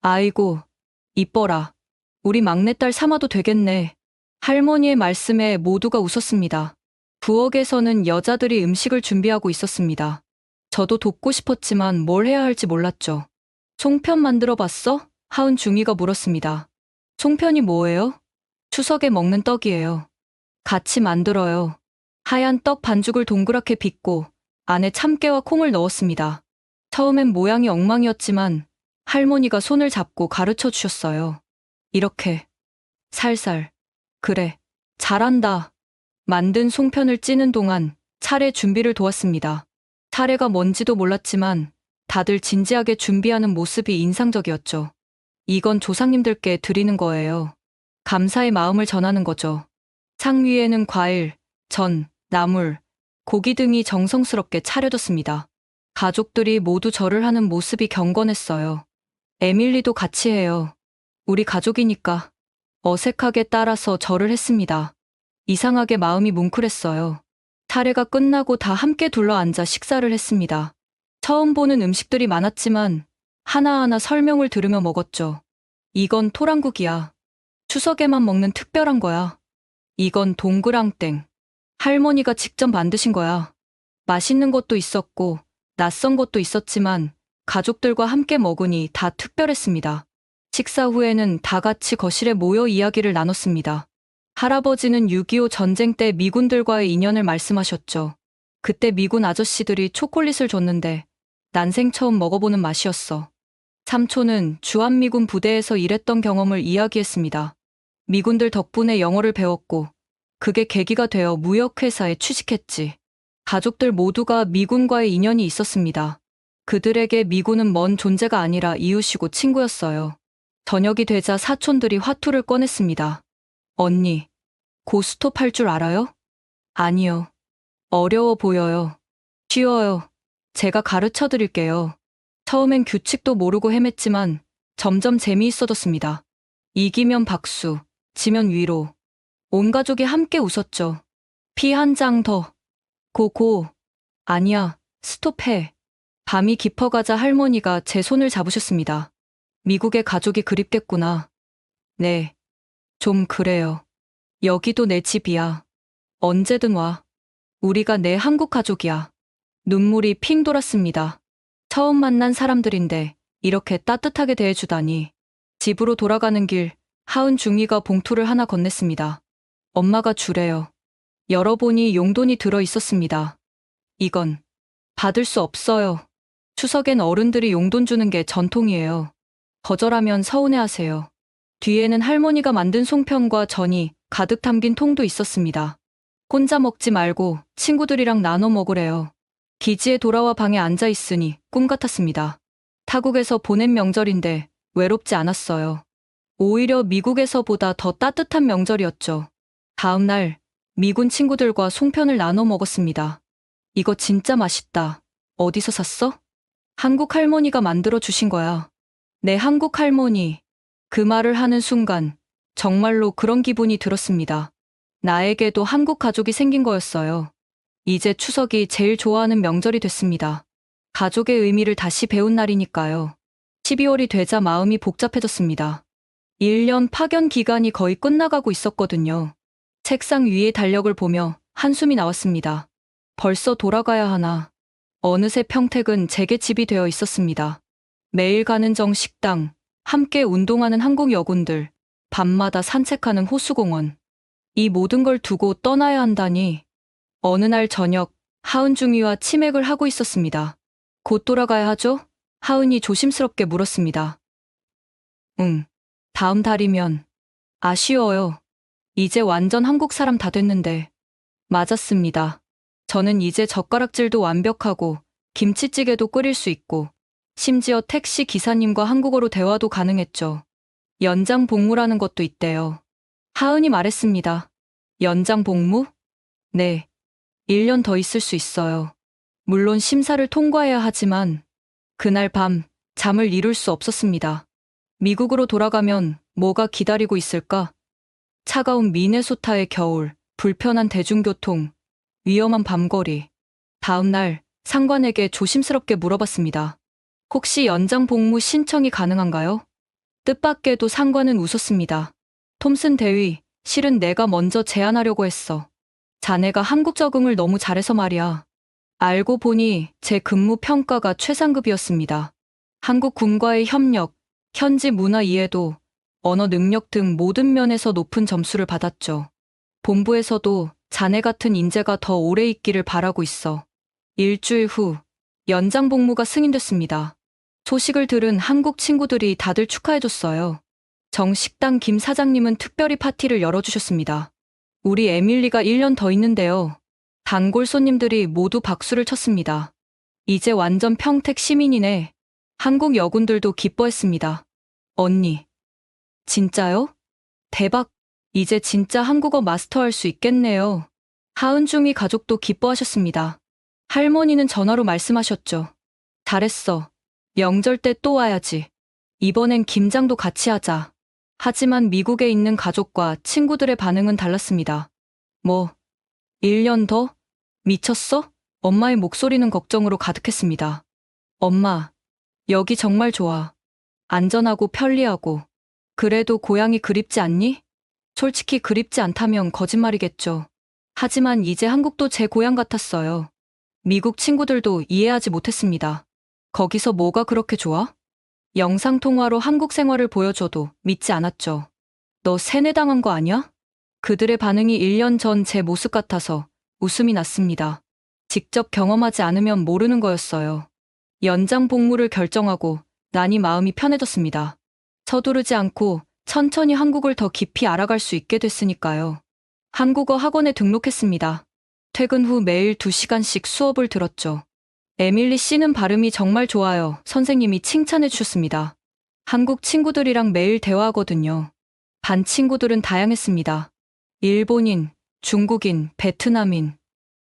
D: 아이고, 이뻐라. 우리 막내딸 삼아도 되겠네. 할머니의 말씀에 모두가 웃었습니다. 부엌에서는 여자들이 음식을 준비하고 있었습니다. 저도 돕고 싶었지만 뭘 해야 할지 몰랐죠. 송편 만들어 봤어? 하은 중이가 물었습니다. 송편이 뭐예요? 추석에 먹는 떡이에요. 같이 만들어요. 하얀 떡 반죽을 동그랗게 빚고 안에 참깨와 콩을 넣었습니다. 처음엔 모양이 엉망이었지만 할머니가 손을 잡고 가르쳐 주셨어요. 이렇게. 살살. 그래. 잘한다. 만든 송편을 찌는 동안 차례 준비를 도왔습니다. 차례가 뭔지도 몰랐지만 다들 진지하게 준비하는 모습이 인상적이었죠. 이건 조상님들께 드리는 거예요. 감사의 마음을 전하는 거죠. 창 위에는 과일, 전, 나물, 고기 등이 정성스럽게 차려졌습니다. 가족들이 모두 절을 하는 모습이 경건했어요. 에밀리도 같이 해요. 우리 가족이니까. 어색하게 따라서 절을 했습니다. 이상하게 마음이 뭉클했어요. 차례가 끝나고 다 함께 둘러앉아 식사를 했습니다. 처음 보는 음식들이 많았지만 하나하나 설명을 들으며 먹었죠. 이건 토랑국이야. 추석에만 먹는 특별한 거야. 이건 동그랑땡. 할머니가 직접 만드신 거야. 맛있는 것도 있었고 낯선 것도 있었지만 가족들과 함께 먹으니 다 특별했습니다. 식사 후에는 다 같이 거실에 모여 이야기를 나눴습니다. 할아버지는 6.25 전쟁 때 미군들과의 인연을 말씀하셨죠. 그때 미군 아저씨들이 초콜릿을 줬는데 난생 처음 먹어보는 맛이었어. 삼촌은 주한미군 부대에서 일했던 경험을 이야기했습니다. 미군들 덕분에 영어를 배웠고 그게 계기가 되어 무역회사에 취직했지. 가족들 모두가 미군과의 인연이 있었습니다. 그들에게 미군은 먼 존재가 아니라 이웃이고 친구였어요. 저녁이 되자 사촌들이 화투를 꺼냈습니다. 언니, 고스톱 할 줄 알아요? 아니요. 어려워 보여요. 쉬워요. 제가 가르쳐 드릴게요. 처음엔 규칙도 모르고 헤맸지만 점점 재미있어졌습니다. 이기면 박수, 지면 위로. 온 가족이 함께 웃었죠. 피 한 장 더. 고고. 아니야, 스톱해. 밤이 깊어가자 할머니가 제 손을 잡으셨습니다. 미국의 가족이 그립겠구나. 네. 좀 그래요. 여기도 내 집이야. 언제든 와. 우리가 내 한국 가족이야. 눈물이 핑 돌았습니다. 처음 만난 사람들인데 이렇게 따뜻하게 대해주다니. 집으로 돌아가는 길, 하은 중이가 봉투를 하나 건넸습니다. 엄마가 주래요. 열어보니 용돈이 들어 있었습니다. 이건 받을 수 없어요. 추석엔 어른들이 용돈 주는 게 전통이에요. 거절하면 서운해하세요. 뒤에는 할머니가 만든 송편과 전이 가득 담긴 통도 있었습니다. 혼자 먹지 말고 친구들이랑 나눠 먹으래요. 기지에 돌아와 방에 앉아 있으니 꿈 같았습니다. 타국에서 보낸 명절인데 외롭지 않았어요. 오히려 미국에서보다 더 따뜻한 명절이었죠. 다음 날 미군 친구들과 송편을 나눠 먹었습니다. 이거 진짜 맛있다. 어디서 샀어? 한국 할머니가 만들어 주신 거야. 내 한국 할머니. 그 말을 하는 순간 정말로 그런 기분이 들었습니다. 나에게도 한국 가족이 생긴 거였어요. 이제 추석이 제일 좋아하는 명절이 됐습니다. 가족의 의미를 다시 배운 날이니까요. 12월이 되자 마음이 복잡해졌습니다. 1년 파견 기간이 거의 끝나가고 있었거든요. 책상 위의 달력을 보며 한숨이 나왔습니다. 벌써 돌아가야 하나. 어느새 평택은 제게 집이 되어 있었습니다. 매일 가는 정식당, 함께 운동하는 한국 여군들, 밤마다 산책하는 호수공원. 이 모든 걸 두고 떠나야 한다니. 어느 날 저녁, 하은 중이와 치맥을 하고 있었습니다. 곧 돌아가야 하죠? 하은이 조심스럽게 물었습니다. 응, 다음 달이면. 아쉬워요. 이제 완전 한국 사람 다 됐는데. 맞았습니다. 저는 이제 젓가락질도 완벽하고 김치찌개도 끓일 수 있고 심지어 택시 기사님과 한국어로 대화도 가능했죠. 연장 복무라는 것도 있대요. 하은이 말했습니다. 연장 복무? 네. 1년 더 있을 수 있어요. 물론 심사를 통과해야 하지만 그날 밤 잠을 이룰 수 없었습니다. 미국으로 돌아가면 뭐가 기다리고 있을까? 차가운 미네소타의 겨울, 불편한 대중교통, 위험한 밤거리. 다음 날 상관에게 조심스럽게 물어봤습니다. 혹시 연장 복무 신청이 가능한가요? 뜻밖에도 상관은 웃었습니다. 톰슨 대위, 실은 내가 먼저 제안하려고 했어. 자네가 한국 적응을 너무 잘해서 말이야. 알고 보니 제 근무 평가가 최상급이었습니다. 한국 군과의 협력, 현지 문화 이해도, 언어 능력 등 모든 면에서 높은 점수를 받았죠. 본부에서도 자네 같은 인재가 더 오래 있기를 바라고 있어. 일주일 후 연장 복무가 승인됐습니다. 소식을 들은 한국 친구들이 다들 축하해줬어요. 정식당 김 사장님은 특별히 파티를 열어주셨습니다. 우리 에밀리가 1년 더 있는데요. 단골 손님들이 모두 박수를 쳤습니다. 이제 완전 평택 시민이네. 한국 여군들도 기뻐했습니다. 언니. 진짜요? 대박. 이제 진짜 한국어 마스터할 수 있겠네요. 하은중이 가족도 기뻐하셨습니다. 할머니는 전화로 말씀하셨죠. 잘했어. 명절 때 또 와야지. 이번엔 김장도 같이 하자. 하지만 미국에 있는 가족과 친구들의 반응은 달랐습니다. 뭐, 1년 더? 미쳤어? 엄마의 목소리는 걱정으로 가득했습니다. 엄마, 여기 정말 좋아. 안전하고 편리하고. 그래도 고향이 그립지 않니? 솔직히 그립지 않다면 거짓말이겠죠. 하지만 이제 한국도 제 고향 같았어요. 미국 친구들도 이해하지 못했습니다. 거기서 뭐가 그렇게 좋아? 영상통화로 한국 생활을 보여줘도 믿지 않았죠. 너 세뇌당한 거 아니야? 그들의 반응이 1년 전 제 모습 같아서 웃음이 났습니다. 직접 경험하지 않으면 모르는 거였어요. 연장 복무를 결정하고 나니 마음이 편해졌습니다. 서두르지 않고 천천히 한국을 더 깊이 알아갈 수 있게 됐으니까요. 한국어 학원에 등록했습니다. 퇴근 후 매일 2시간씩 수업을 들었죠. 에밀리 씨는 발음이 정말 좋아요. 선생님이 칭찬해 주셨습니다. 한국 친구들이랑 매일 대화하거든요. 반 친구들은 다양했습니다. 일본인, 중국인, 베트남인.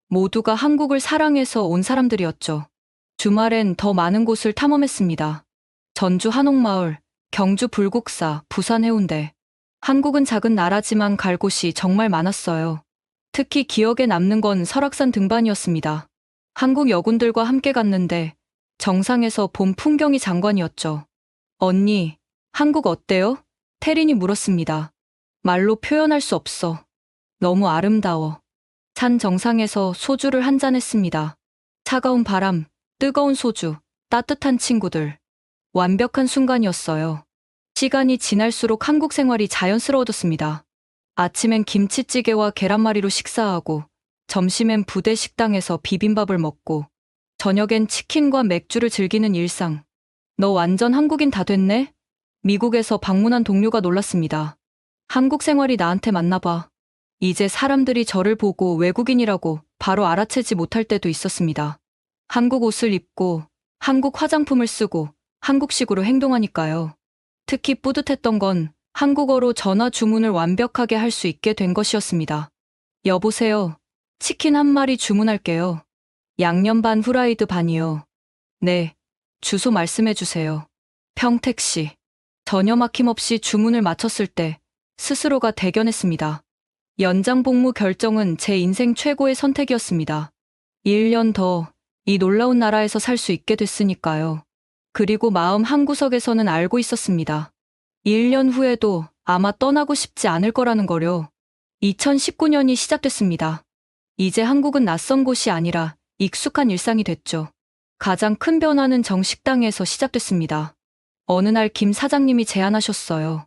D: 모두가 한국을 사랑해서 온 사람들이었죠. 주말엔 더 많은 곳을 탐험했습니다. 전주 한옥마을, 경주 불국사, 부산 해운대. 한국은 작은 나라지만 갈 곳이 정말 많았어요. 특히 기억에 남는 건 설악산 등반이었습니다. 한국 여군들과 함께 갔는데 정상에서 본 풍경이 장관이었죠. 언니, 한국 어때요? 태린이 물었습니다. 말로 표현할 수 없어. 너무 아름다워. 산 정상에서 소주를 한 잔 했습니다. 차가운 바람, 뜨거운 소주, 따뜻한 친구들. 완벽한 순간이었어요. 시간이 지날수록 한국 생활이 자연스러워졌습니다. 아침엔 김치찌개와 계란말이로 식사하고, 점심엔 부대 식당에서 비빔밥을 먹고, 저녁엔 치킨과 맥주를 즐기는 일상. 너 완전 한국인 다 됐네? 미국에서 방문한 동료가 놀랐습니다. 한국 생활이 나한테 맞나 봐. 이제 사람들이 저를 보고 외국인이라고 바로 알아채지 못할 때도 있었습니다. 한국 옷을 입고, 한국 화장품을 쓰고, 한국식으로 행동하니까요. 특히 뿌듯했던 건 한국어로 전화 주문을 완벽하게 할 수 있게 된 것이었습니다. 여보세요. 치킨 한 마리 주문할게요. 양념 반 후라이드 반이요. 네. 주소 말씀해 주세요. 평택시. 전혀 막힘없이 주문을 마쳤을 때 스스로가 대견했습니다. 연장 복무 결정은 제 인생 최고의 선택이었습니다. 1년 더 이 놀라운 나라에서 살 수 있게 됐으니까요. 그리고 마음 한구석에서는 알고 있었습니다. 1년 후에도 아마 떠나고 싶지 않을 거라는 거요. 2019년이 시작됐습니다. 이제 한국은 낯선 곳이 아니라 익숙한 일상이 됐죠. 가장 큰 변화는 정식당에서 시작됐습니다. 어느 날 김 사장님이 제안하셨어요.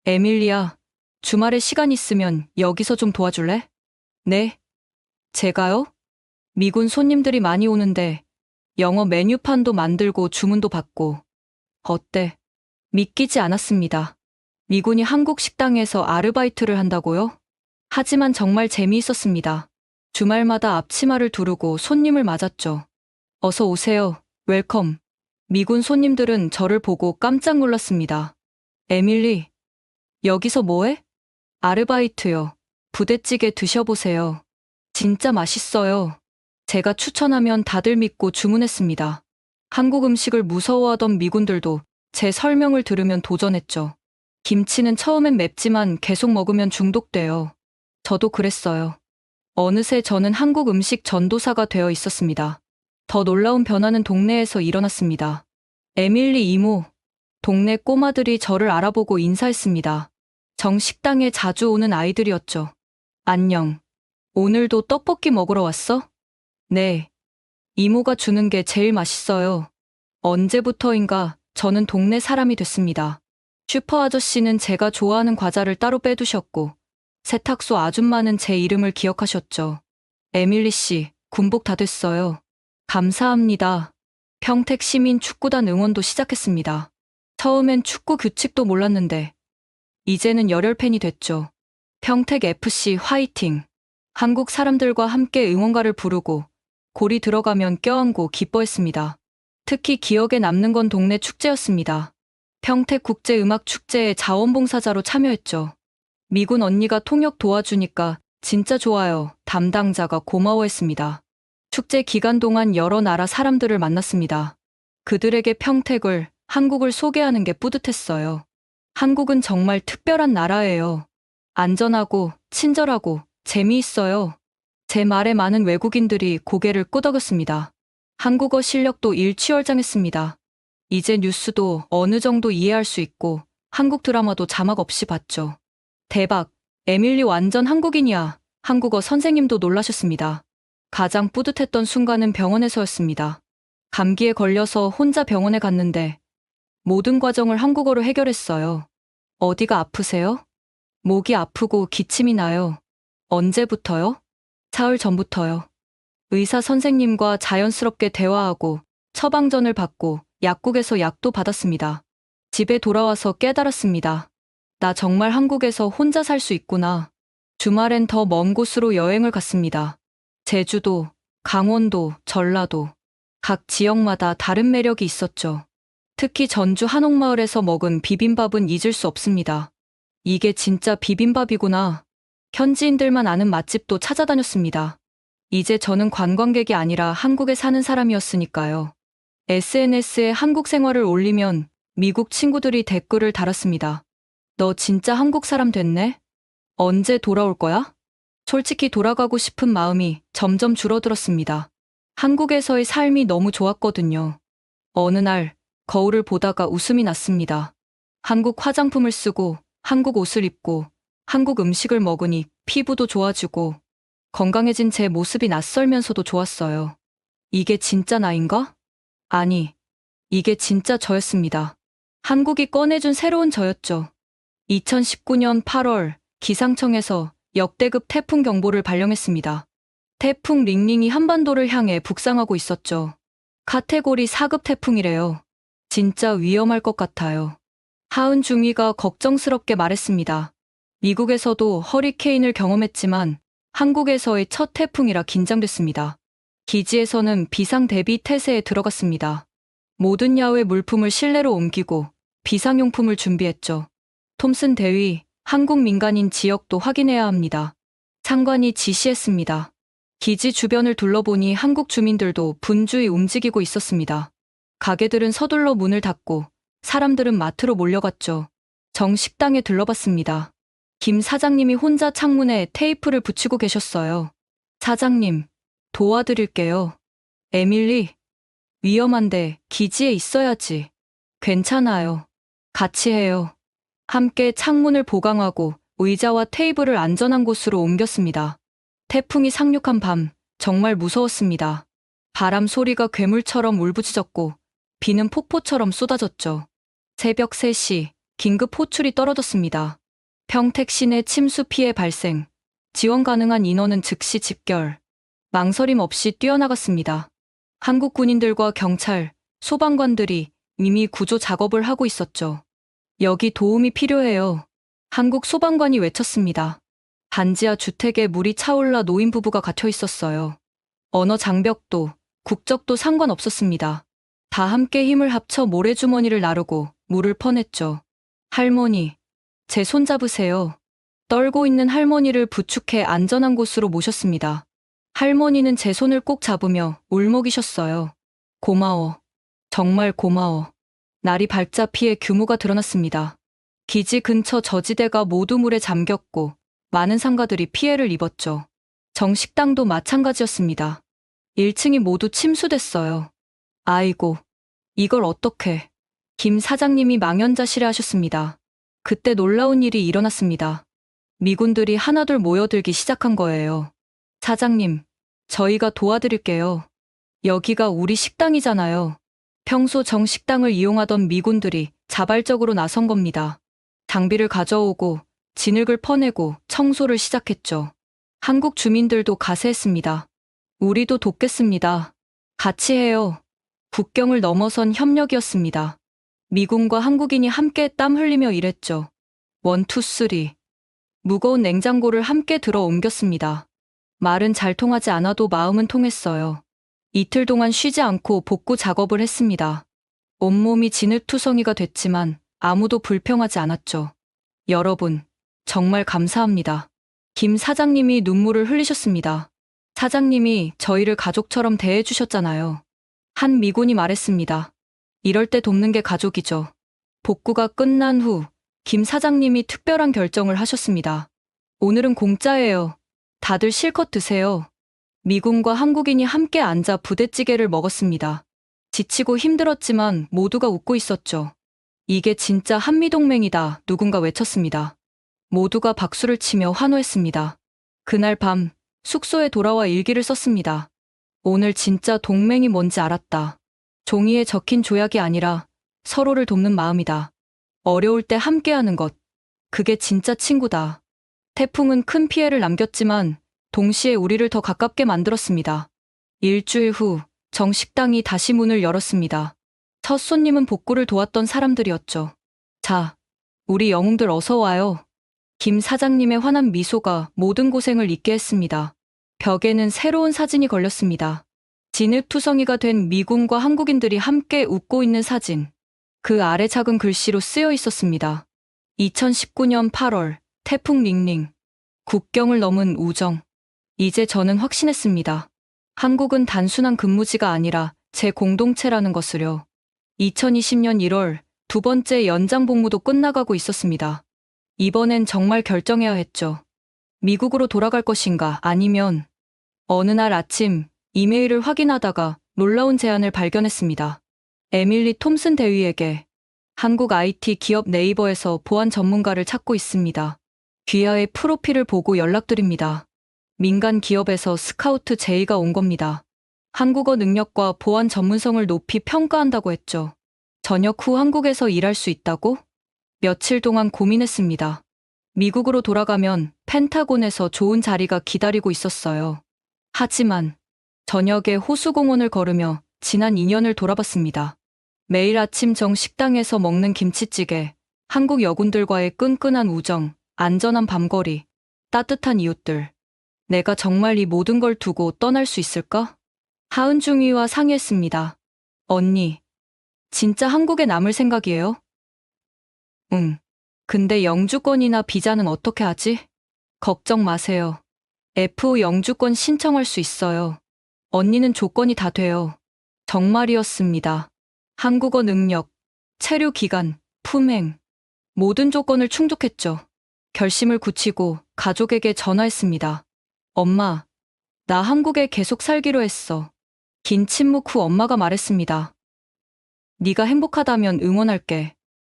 D: 에밀리야, 주말에 시간 있으면 여기서 좀 도와줄래? 네. 제가요? 미군 손님들이 많이 오는데 영어 메뉴판도 만들고 주문도 받고. 어때? 믿기지 않았습니다. 미군이 한국 식당에서 아르바이트를 한다고요? 하지만 정말 재미있었습니다. 주말마다 앞치마를 두르고 손님을 맞았죠. 어서 오세요. 웰컴. 미군 손님들은 저를 보고 깜짝 놀랐습니다. 에밀리, 여기서 뭐해? 아르바이트요. 부대찌개 드셔보세요. 진짜 맛있어요. 제가 추천하면 다들 믿고 주문했습니다. 한국 음식을 무서워하던 미군들도 제 설명을 들으면 도전했죠. 김치는 처음엔 맵지만 계속 먹으면 중독돼요. 저도 그랬어요. 어느새 저는 한국 음식 전도사가 되어 있었습니다. 더 놀라운 변화는 동네에서 일어났습니다. 에밀리 이모, 동네 꼬마들이 저를 알아보고 인사했습니다. 정식당에 자주 오는 아이들이었죠. 안녕. 오늘도 떡볶이 먹으러 왔어? 네. 이모가 주는 게 제일 맛있어요. 언제부터인가 저는 동네 사람이 됐습니다. 슈퍼 아저씨는 제가 좋아하는 과자를 따로 빼두셨고, 세탁소 아줌마는 제 이름을 기억하셨죠. 에밀리 씨, 군복 다 됐어요. 감사합니다. 평택 시민 축구단 응원도 시작했습니다. 처음엔 축구 규칙도 몰랐는데, 이제는 열혈 팬이 됐죠. 평택 FC 화이팅! 한국 사람들과 함께 응원가를 부르고 골이 들어가면 껴안고 기뻐했습니다. 특히 기억에 남는 건 동네 축제였습니다. 평택국제음악축제에 자원봉사자로 참여했죠. 미군 언니가 통역 도와주니까 진짜 좋아요. 담당자가 고마워했습니다. 축제 기간 동안 여러 나라 사람들을 만났습니다. 그들에게 평택을, 한국을 소개하는 게 뿌듯했어요. 한국은 정말 특별한 나라예요. 안전하고 친절하고 재미있어요. 제 말에 많은 외국인들이 고개를 끄덕였습니다. 한국어 실력도 일취월장했습니다. 이제 뉴스도 어느 정도 이해할 수 있고 한국 드라마도 자막 없이 봤죠. 대박! 에밀리 완전 한국인이야. 한국어 선생님도 놀라셨습니다. 가장 뿌듯했던 순간은 병원에서였습니다. 감기에 걸려서 혼자 병원에 갔는데 모든 과정을 한국어로 해결했어요. 어디가 아프세요? 목이 아프고 기침이 나요. 언제부터요? 사흘 전부터요. 의사 선생님과 자연스럽게 대화하고 처방전을 받고 약국에서 약도 받았습니다. 집에 돌아와서 깨달았습니다. 나 정말 한국에서 혼자 살 수 있구나. 주말엔 더 먼 곳으로 여행을 갔습니다. 제주도, 강원도, 전라도. 각 지역마다 다른 매력이 있었죠. 특히 전주 한옥마을에서 먹은 비빔밥은 잊을 수 없습니다. 이게 진짜 비빔밥이구나. 현지인들만 아는 맛집도 찾아다녔습니다. 이제 저는 관광객이 아니라 한국에 사는 사람이었으니까요. SNS에 한국 생활을 올리면 미국 친구들이 댓글을 달았습니다. 너 진짜 한국 사람 됐네? 언제 돌아올 거야? 솔직히 돌아가고 싶은 마음이 점점 줄어들었습니다. 한국에서의 삶이 너무 좋았거든요. 어느 날 거울을 보다가 웃음이 났습니다. 한국 화장품을 쓰고 한국 옷을 입고 한국 음식을 먹으니 피부도 좋아지고 건강해진 제 모습이 낯설면서도 좋았어요. 이게 진짜 나인가? 아니, 이게 진짜 저였습니다. 한국이 꺼내준 새로운 저였죠. 2019년 8월 기상청에서 역대급 태풍 경보를 발령했습니다. 태풍 링링이 한반도를 향해 북상하고 있었죠. 카테고리 4급 태풍이래요. 진짜 위험할 것 같아요. 하은 중위가 걱정스럽게 말했습니다. 미국에서도 허리케인을 경험했지만 한국에서의 첫 태풍이라 긴장됐습니다. 기지에서는 비상 대비 태세에 들어갔습니다. 모든 야외 물품을 실내로 옮기고 비상용품을 준비했죠. 톰슨 대위, 한국 민간인 지역도 확인해야 합니다. 상관이 지시했습니다. 기지 주변을 둘러보니 한국 주민들도 분주히 움직이고 있었습니다. 가게들은 서둘러 문을 닫고 사람들은 마트로 몰려갔죠. 정식당에 들러봤습니다. 김 사장님이 혼자 창문에 테이프를 붙이고 계셨어요. 사장님, 도와드릴게요. 에밀리, 위험한데 기지에 있어야지. 괜찮아요. 같이 해요. 함께 창문을 보강하고 의자와 테이블을 안전한 곳으로 옮겼습니다. 태풍이 상륙한 밤, 정말 무서웠습니다. 바람 소리가 괴물처럼 울부짖었고 비는 폭포처럼 쏟아졌죠. 새벽 3시, 긴급 호출이 떨어졌습니다. 평택 시내 침수 피해 발생, 지원 가능한 인원은 즉시 집결. 망설임 없이 뛰어나갔습니다. 한국 군인들과 경찰, 소방관들이 이미 구조 작업을 하고 있었죠. 여기 도움이 필요해요. 한국 소방관이 외쳤습니다. 반지하 주택에 물이 차올라 노인 부부가 갇혀 있었어요. 언어 장벽도, 국적도 상관없었습니다. 다 함께 힘을 합쳐 모래주머니를 나르고 물을 퍼냈죠. 할머니, 제 손 잡으세요. 떨고 있는 할머니를 부축해 안전한 곳으로 모셨습니다. 할머니는 제 손을 꼭 잡으며 울먹이셨어요. 고마워. 정말 고마워. 날이 밝자 피해 규모가 드러났습니다. 기지 근처 저지대가 모두 물에 잠겼고 많은 상가들이 피해를 입었죠. 정식당도 마찬가지였습니다. 1층이 모두 침수됐어요. 아이고, 이걸 어떡해. 김 사장님이 망연자실해 하셨습니다. 그때 놀라운 일이 일어났습니다. 미군들이 하나둘 모여들기 시작한 거예요. 사장님, 저희가 도와드릴게요. 여기가 우리 식당이잖아요. 평소 정식당을 이용하던 미군들이 자발적으로 나선 겁니다. 장비를 가져오고 진흙을 퍼내고 청소를 시작했죠. 한국 주민들도 가세했습니다. 우리도 돕겠습니다. 같이 해요. 국경을 넘어선 협력이었습니다. 미군과 한국인이 함께 땀 흘리며 일했죠. 1, 2, 3. 무거운 냉장고를 함께 들어 옮겼습니다. 말은 잘 통하지 않아도 마음은 통했어요. 이틀 동안 쉬지 않고 복구 작업을 했습니다. 온몸이 진흙투성이가 됐지만 아무도 불평하지 않았죠. 여러분, 정말 감사합니다. 김 사장님이 눈물을 흘리셨습니다. 사장님이 저희를 가족처럼 대해주셨잖아요. 한 미군이 말했습니다. 이럴 때 돕는 게 가족이죠. 복구가 끝난 후 김 사장님이 특별한 결정을 하셨습니다. 오늘은 공짜예요. 다들 실컷 드세요. 미군과 한국인이 함께 앉아 부대찌개를 먹었습니다. 지치고 힘들었지만 모두가 웃고 있었죠. 이게 진짜 한미동맹이다, 누군가 외쳤습니다. 모두가 박수를 치며 환호했습니다. 그날 밤 숙소에 돌아와 일기를 썼습니다. 오늘 진짜 동맹이 뭔지 알았다. 종이에 적힌 조약이 아니라 서로를 돕는 마음이다. 어려울 때 함께하는 것. 그게 진짜 친구다. 태풍은 큰 피해를 남겼지만 동시에 우리를 더 가깝게 만들었습니다. 일주일 후 정식당이 다시 문을 열었습니다. 첫 손님은 복구를 도왔던 사람들이었죠. 자, 우리 영웅들 어서 와요. 김 사장님의 환한 미소가 모든 고생을 잊게 했습니다. 벽에는 새로운 사진이 걸렸습니다. 진흙투성이가 된 미군과 한국인들이 함께 웃고 있는 사진. 그 아래 작은 글씨로 쓰여 있었습니다. 2019년 8월, 태풍 링링. 국경을 넘은 우정. 이제 저는 확신했습니다. 한국은 단순한 근무지가 아니라 제 공동체라는 것을요. 2020년 1월, 두 번째 연장 복무도 끝나가고 있었습니다. 이번엔 정말 결정해야 했죠. 미국으로 돌아갈 것인가 아니면 어느 날 아침 이메일을 확인하다가 놀라운 제안을 발견했습니다. 에밀리 톰슨 대위에게 한국 IT 기업 네이버에서 보안 전문가를 찾고 있습니다. 귀하의 프로필을 보고 연락드립니다. 민간 기업에서 스카우트 제의가 온 겁니다. 한국어 능력과 보안 전문성을 높이 평가한다고 했죠. 저녁 후 한국에서 일할 수 있다고? 며칠 동안 고민했습니다. 미국으로 돌아가면 펜타곤에서 좋은 자리가 기다리고 있었어요. 하지만 저녁에 호수공원을 걸으며 지난 2년을 돌아봤습니다. 매일 아침 정식당에서 먹는 김치찌개, 한국 여군들과의 끈끈한 우정, 안전한 밤거리, 따뜻한 이웃들. 내가 정말 이 모든 걸 두고 떠날 수 있을까? 하은중위와 상의했습니다. 언니, 진짜 한국에 남을 생각이에요? 응. 근데 영주권이나 비자는 어떻게 하지? 걱정 마세요. F5 영주권 신청할 수 있어요. 언니는 조건이 다 돼요. 정말이었습니다. 한국어 능력, 체류 기간, 품행. 모든 조건을 충족했죠. 결심을 굳히고 가족에게 전화했습니다. 엄마, 나 한국에 계속 살기로 했어. 긴 침묵 후 엄마가 말했습니다. 네가 행복하다면 응원할게.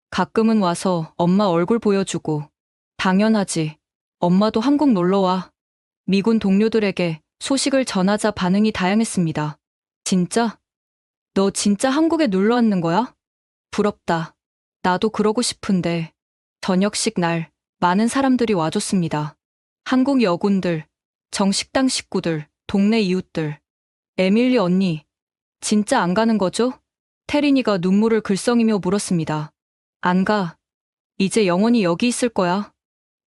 D: 가끔은 와서 엄마 얼굴 보여주고. 당연하지. 엄마도 한국 놀러와. 미군 동료들에게 소식을 전하자 반응이 다양했습니다. 진짜? 너 진짜 한국에 놀러 왔는 거야? 부럽다. 나도 그러고 싶은데. 저녁식 날 많은 사람들이 와줬습니다. 한국 여군들, 정식당 식구들, 동네 이웃들. 에밀리 언니, 진짜 안 가는 거죠? 테린이가 눈물을 글썽이며 물었습니다. 안 가. 이제 영원히 여기 있을 거야.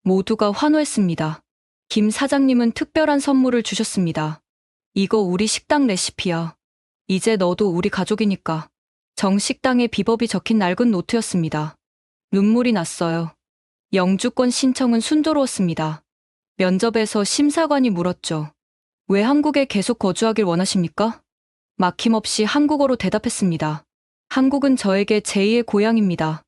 D: 모두가 환호했습니다. 김 사장님은 특별한 선물을 주셨습니다. 이거 우리 식당 레시피야. 이제 너도 우리 가족이니까. 정식당에 비법이 적힌 낡은 노트였습니다. 눈물이 났어요. 영주권 신청은 순조로웠습니다. 면접에서 심사관이 물었죠. 왜 한국에 계속 거주하길 원하십니까? 막힘없이 한국어로 대답했습니다. 한국은 저에게 제2의 고향입니다.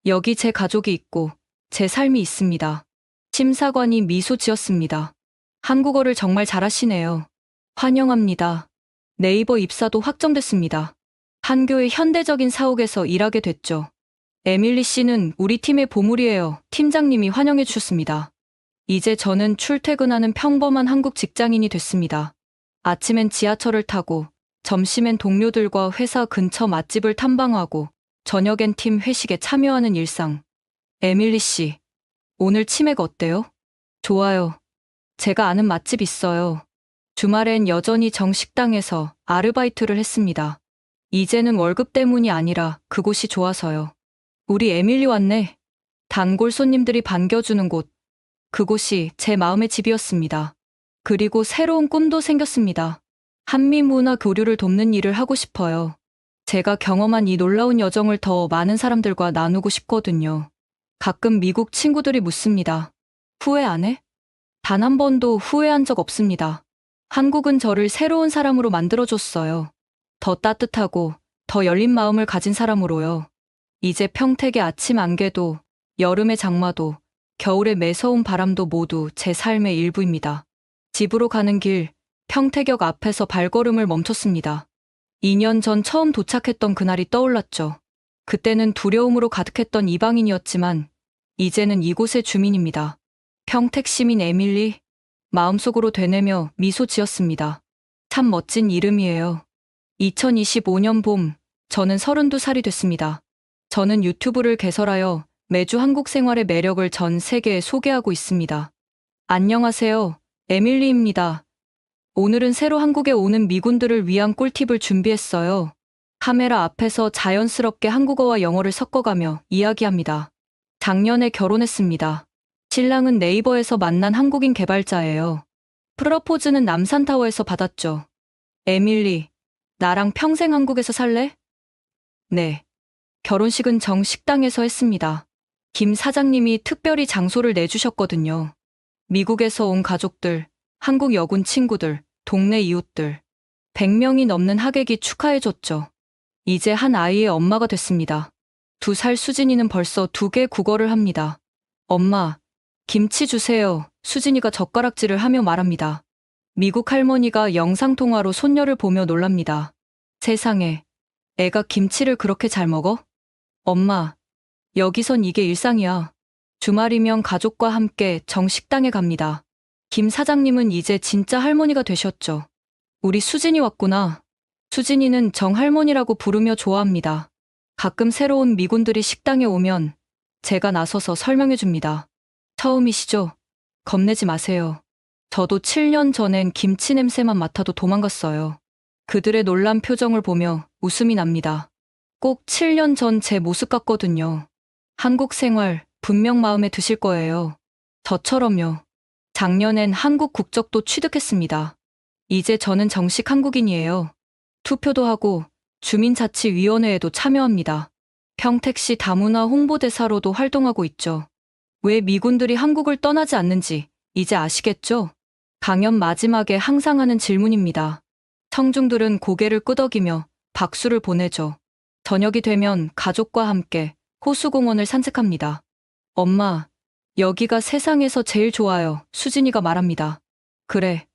D: 여기 제 가족이 있고 제 삶이 있습니다. 심사관이 미소 지었습니다. 한국어를 정말 잘하시네요. 환영합니다. 네이버 입사도 확정됐습니다. 한교의 현대적인 사옥에서 일하게 됐죠. 에밀리 씨는 우리 팀의 보물이에요. 팀장님이 환영해 주셨습니다. 이제 저는 출퇴근하는 평범한 한국 직장인이 됐습니다. 아침엔 지하철을 타고, 점심엔 동료들과 회사 근처 맛집을 탐방하고, 저녁엔 팀 회식에 참여하는 일상. 에밀리 씨, 오늘 치맥 어때요? 좋아요. 제가 아는 맛집 있어요. 주말엔 여전히 정식당에서 아르바이트를 했습니다. 이제는 월급 때문이 아니라 그곳이 좋아서요. 우리 에밀리 왔네. 단골 손님들이 반겨주는 곳. 그곳이 제 마음의 집이었습니다. 그리고 새로운 꿈도 생겼습니다. 한미 문화 교류를 돕는 일을 하고 싶어요. 제가 경험한 이 놀라운 여정을 더 많은 사람들과 나누고 싶거든요. 가끔 미국 친구들이 묻습니다. 후회 안 해? 단 한 번도 후회한 적 없습니다. 한국은 저를 새로운 사람으로 만들어줬어요. 더 따뜻하고 더 열린 마음을 가진 사람으로요. 이제 평택의 아침 안개도, 여름의 장마도, 겨울의 매서운 바람도 모두 제 삶의 일부입니다. 집으로 가는 길, 평택역 앞에서 발걸음을 멈췄습니다. 2년 전 처음 도착했던 그날이 떠올랐죠. 그때는 두려움으로 가득했던 이방인이었지만 이제는 이곳의 주민입니다. 평택 시민 에밀리, 마음속으로 되뇌며 미소 지었습니다. 참 멋진 이름이에요. 2025년 봄, 저는 32살이 됐습니다. 저는 유튜브를 개설하여 매주 한국 생활의 매력을 전 세계에 소개하고 있습니다. 안녕하세요, 에밀리입니다. 오늘은 새로 한국에 오는 미군들을 위한 꿀팁을 준비했어요. 카메라 앞에서 자연스럽게 한국어와 영어를 섞어가며 이야기합니다. 작년에 결혼했습니다. 신랑은 네이버에서 만난 한국인 개발자예요. 프러포즈는 남산타워에서 받았죠. 에밀리, 나랑 평생 한국에서 살래? 네. 결혼식은 정식당에서 했습니다. 김 사장님이 특별히 장소를 내주셨거든요. 미국에서 온 가족들, 한국 여군 친구들, 동네 이웃들, 100명이 넘는 하객이 축하해줬죠. 이제 한 아이의 엄마가 됐습니다. 2살 수진이는 벌써 2개 국어를 합니다. 엄마, 김치 주세요. 수진이가 젓가락질을 하며 말합니다. 미국 할머니가 영상통화로 손녀를 보며 놀랍니다. 세상에, 애가 김치를 그렇게 잘 먹어? 엄마, 여기선 이게 일상이야. 주말이면 가족과 함께 정식당에 갑니다. 김 사장님은 이제 진짜 할머니가 되셨죠. 우리 수진이 왔구나. 수진이는 정할머니라고 부르며 좋아합니다. 가끔 새로운 미군들이 식당에 오면 제가 나서서 설명해 줍니다. 처음이시죠? 겁내지 마세요. 저도 7년 전엔 김치 냄새만 맡아도 도망갔어요. 그들의 놀란 표정을 보며 웃음이 납니다. 꼭 7년 전 제 모습 같거든요. 한국 생활 분명 마음에 드실 거예요. 저처럼요. 작년엔 한국 국적도 취득했습니다. 이제 저는 정식 한국인이에요. 투표도 하고 주민자치위원회에도 참여합니다. 평택시 다문화 홍보대사로도 활동하고 있죠. 왜 미군들이 한국을 떠나지 않는지 이제 아시겠죠? 강연 마지막에 항상 하는 질문입니다. 청중들은 고개를 끄덕이며 박수를 보내죠. 저녁이 되면 가족과 함께 호수공원을 산책합니다. 엄마, 여기가 세상에서 제일 좋아요. 수진이가 말합니다. 그래.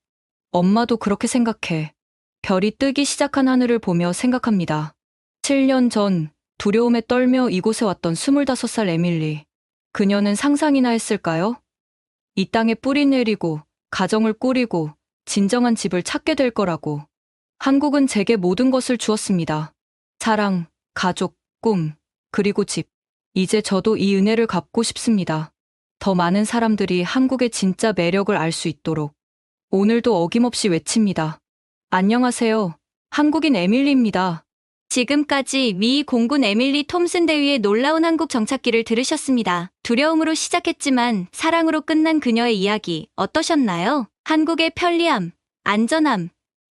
D: 엄마도 그렇게 생각해. 별이 뜨기 시작한 하늘을 보며 생각합니다. 7년 전 두려움에 떨며 이곳에 왔던 25살 에밀리. 그녀는 상상이나 했을까요? 이 땅에 뿌리 내리고 가정을 꾸리고 진정한 집을 찾게 될 거라고. 한국은 제게 모든 것을 주었습니다. 사랑, 가족, 꿈, 그리고 집. 이제 저도 이 은혜를 갚고 싶습니다. 더 많은 사람들이 한국의 진짜 매력을 알 수 있도록. 오늘도 어김없이 외칩니다. 안녕하세요. 한국인 에밀리입니다.
A: 지금까지 미 공군 에밀리 톰슨 대위의 놀라운 한국 정착기를 들으셨습니다. 두려움으로 시작했지만 사랑으로 끝난 그녀의 이야기 어떠셨나요? 한국의 편리함, 안전함,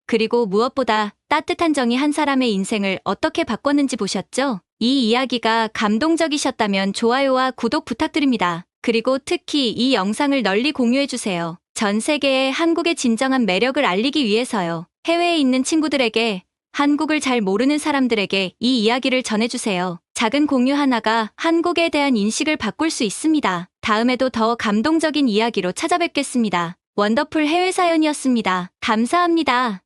A: 그리고 무엇보다 따뜻한 정이 한 사람의 인생을 어떻게 바꿨는지 보셨죠? 이 이야기가 감동적이셨다면 좋아요와 구독 부탁드립니다. 그리고 특히 이 영상을 널리 공유해주세요. 전 세계에 한국의 진정한 매력을 알리기 위해서요. 해외에 있는 친구들에게, 한국을 잘 모르는 사람들에게 이 이야기를 전해주세요. 작은 공유 하나가 한국에 대한 인식을 바꿀 수 있습니다. 다음에도 더 감동적인 이야기로 찾아뵙겠습니다. 원더풀 해외 사연이었습니다. 감사합니다.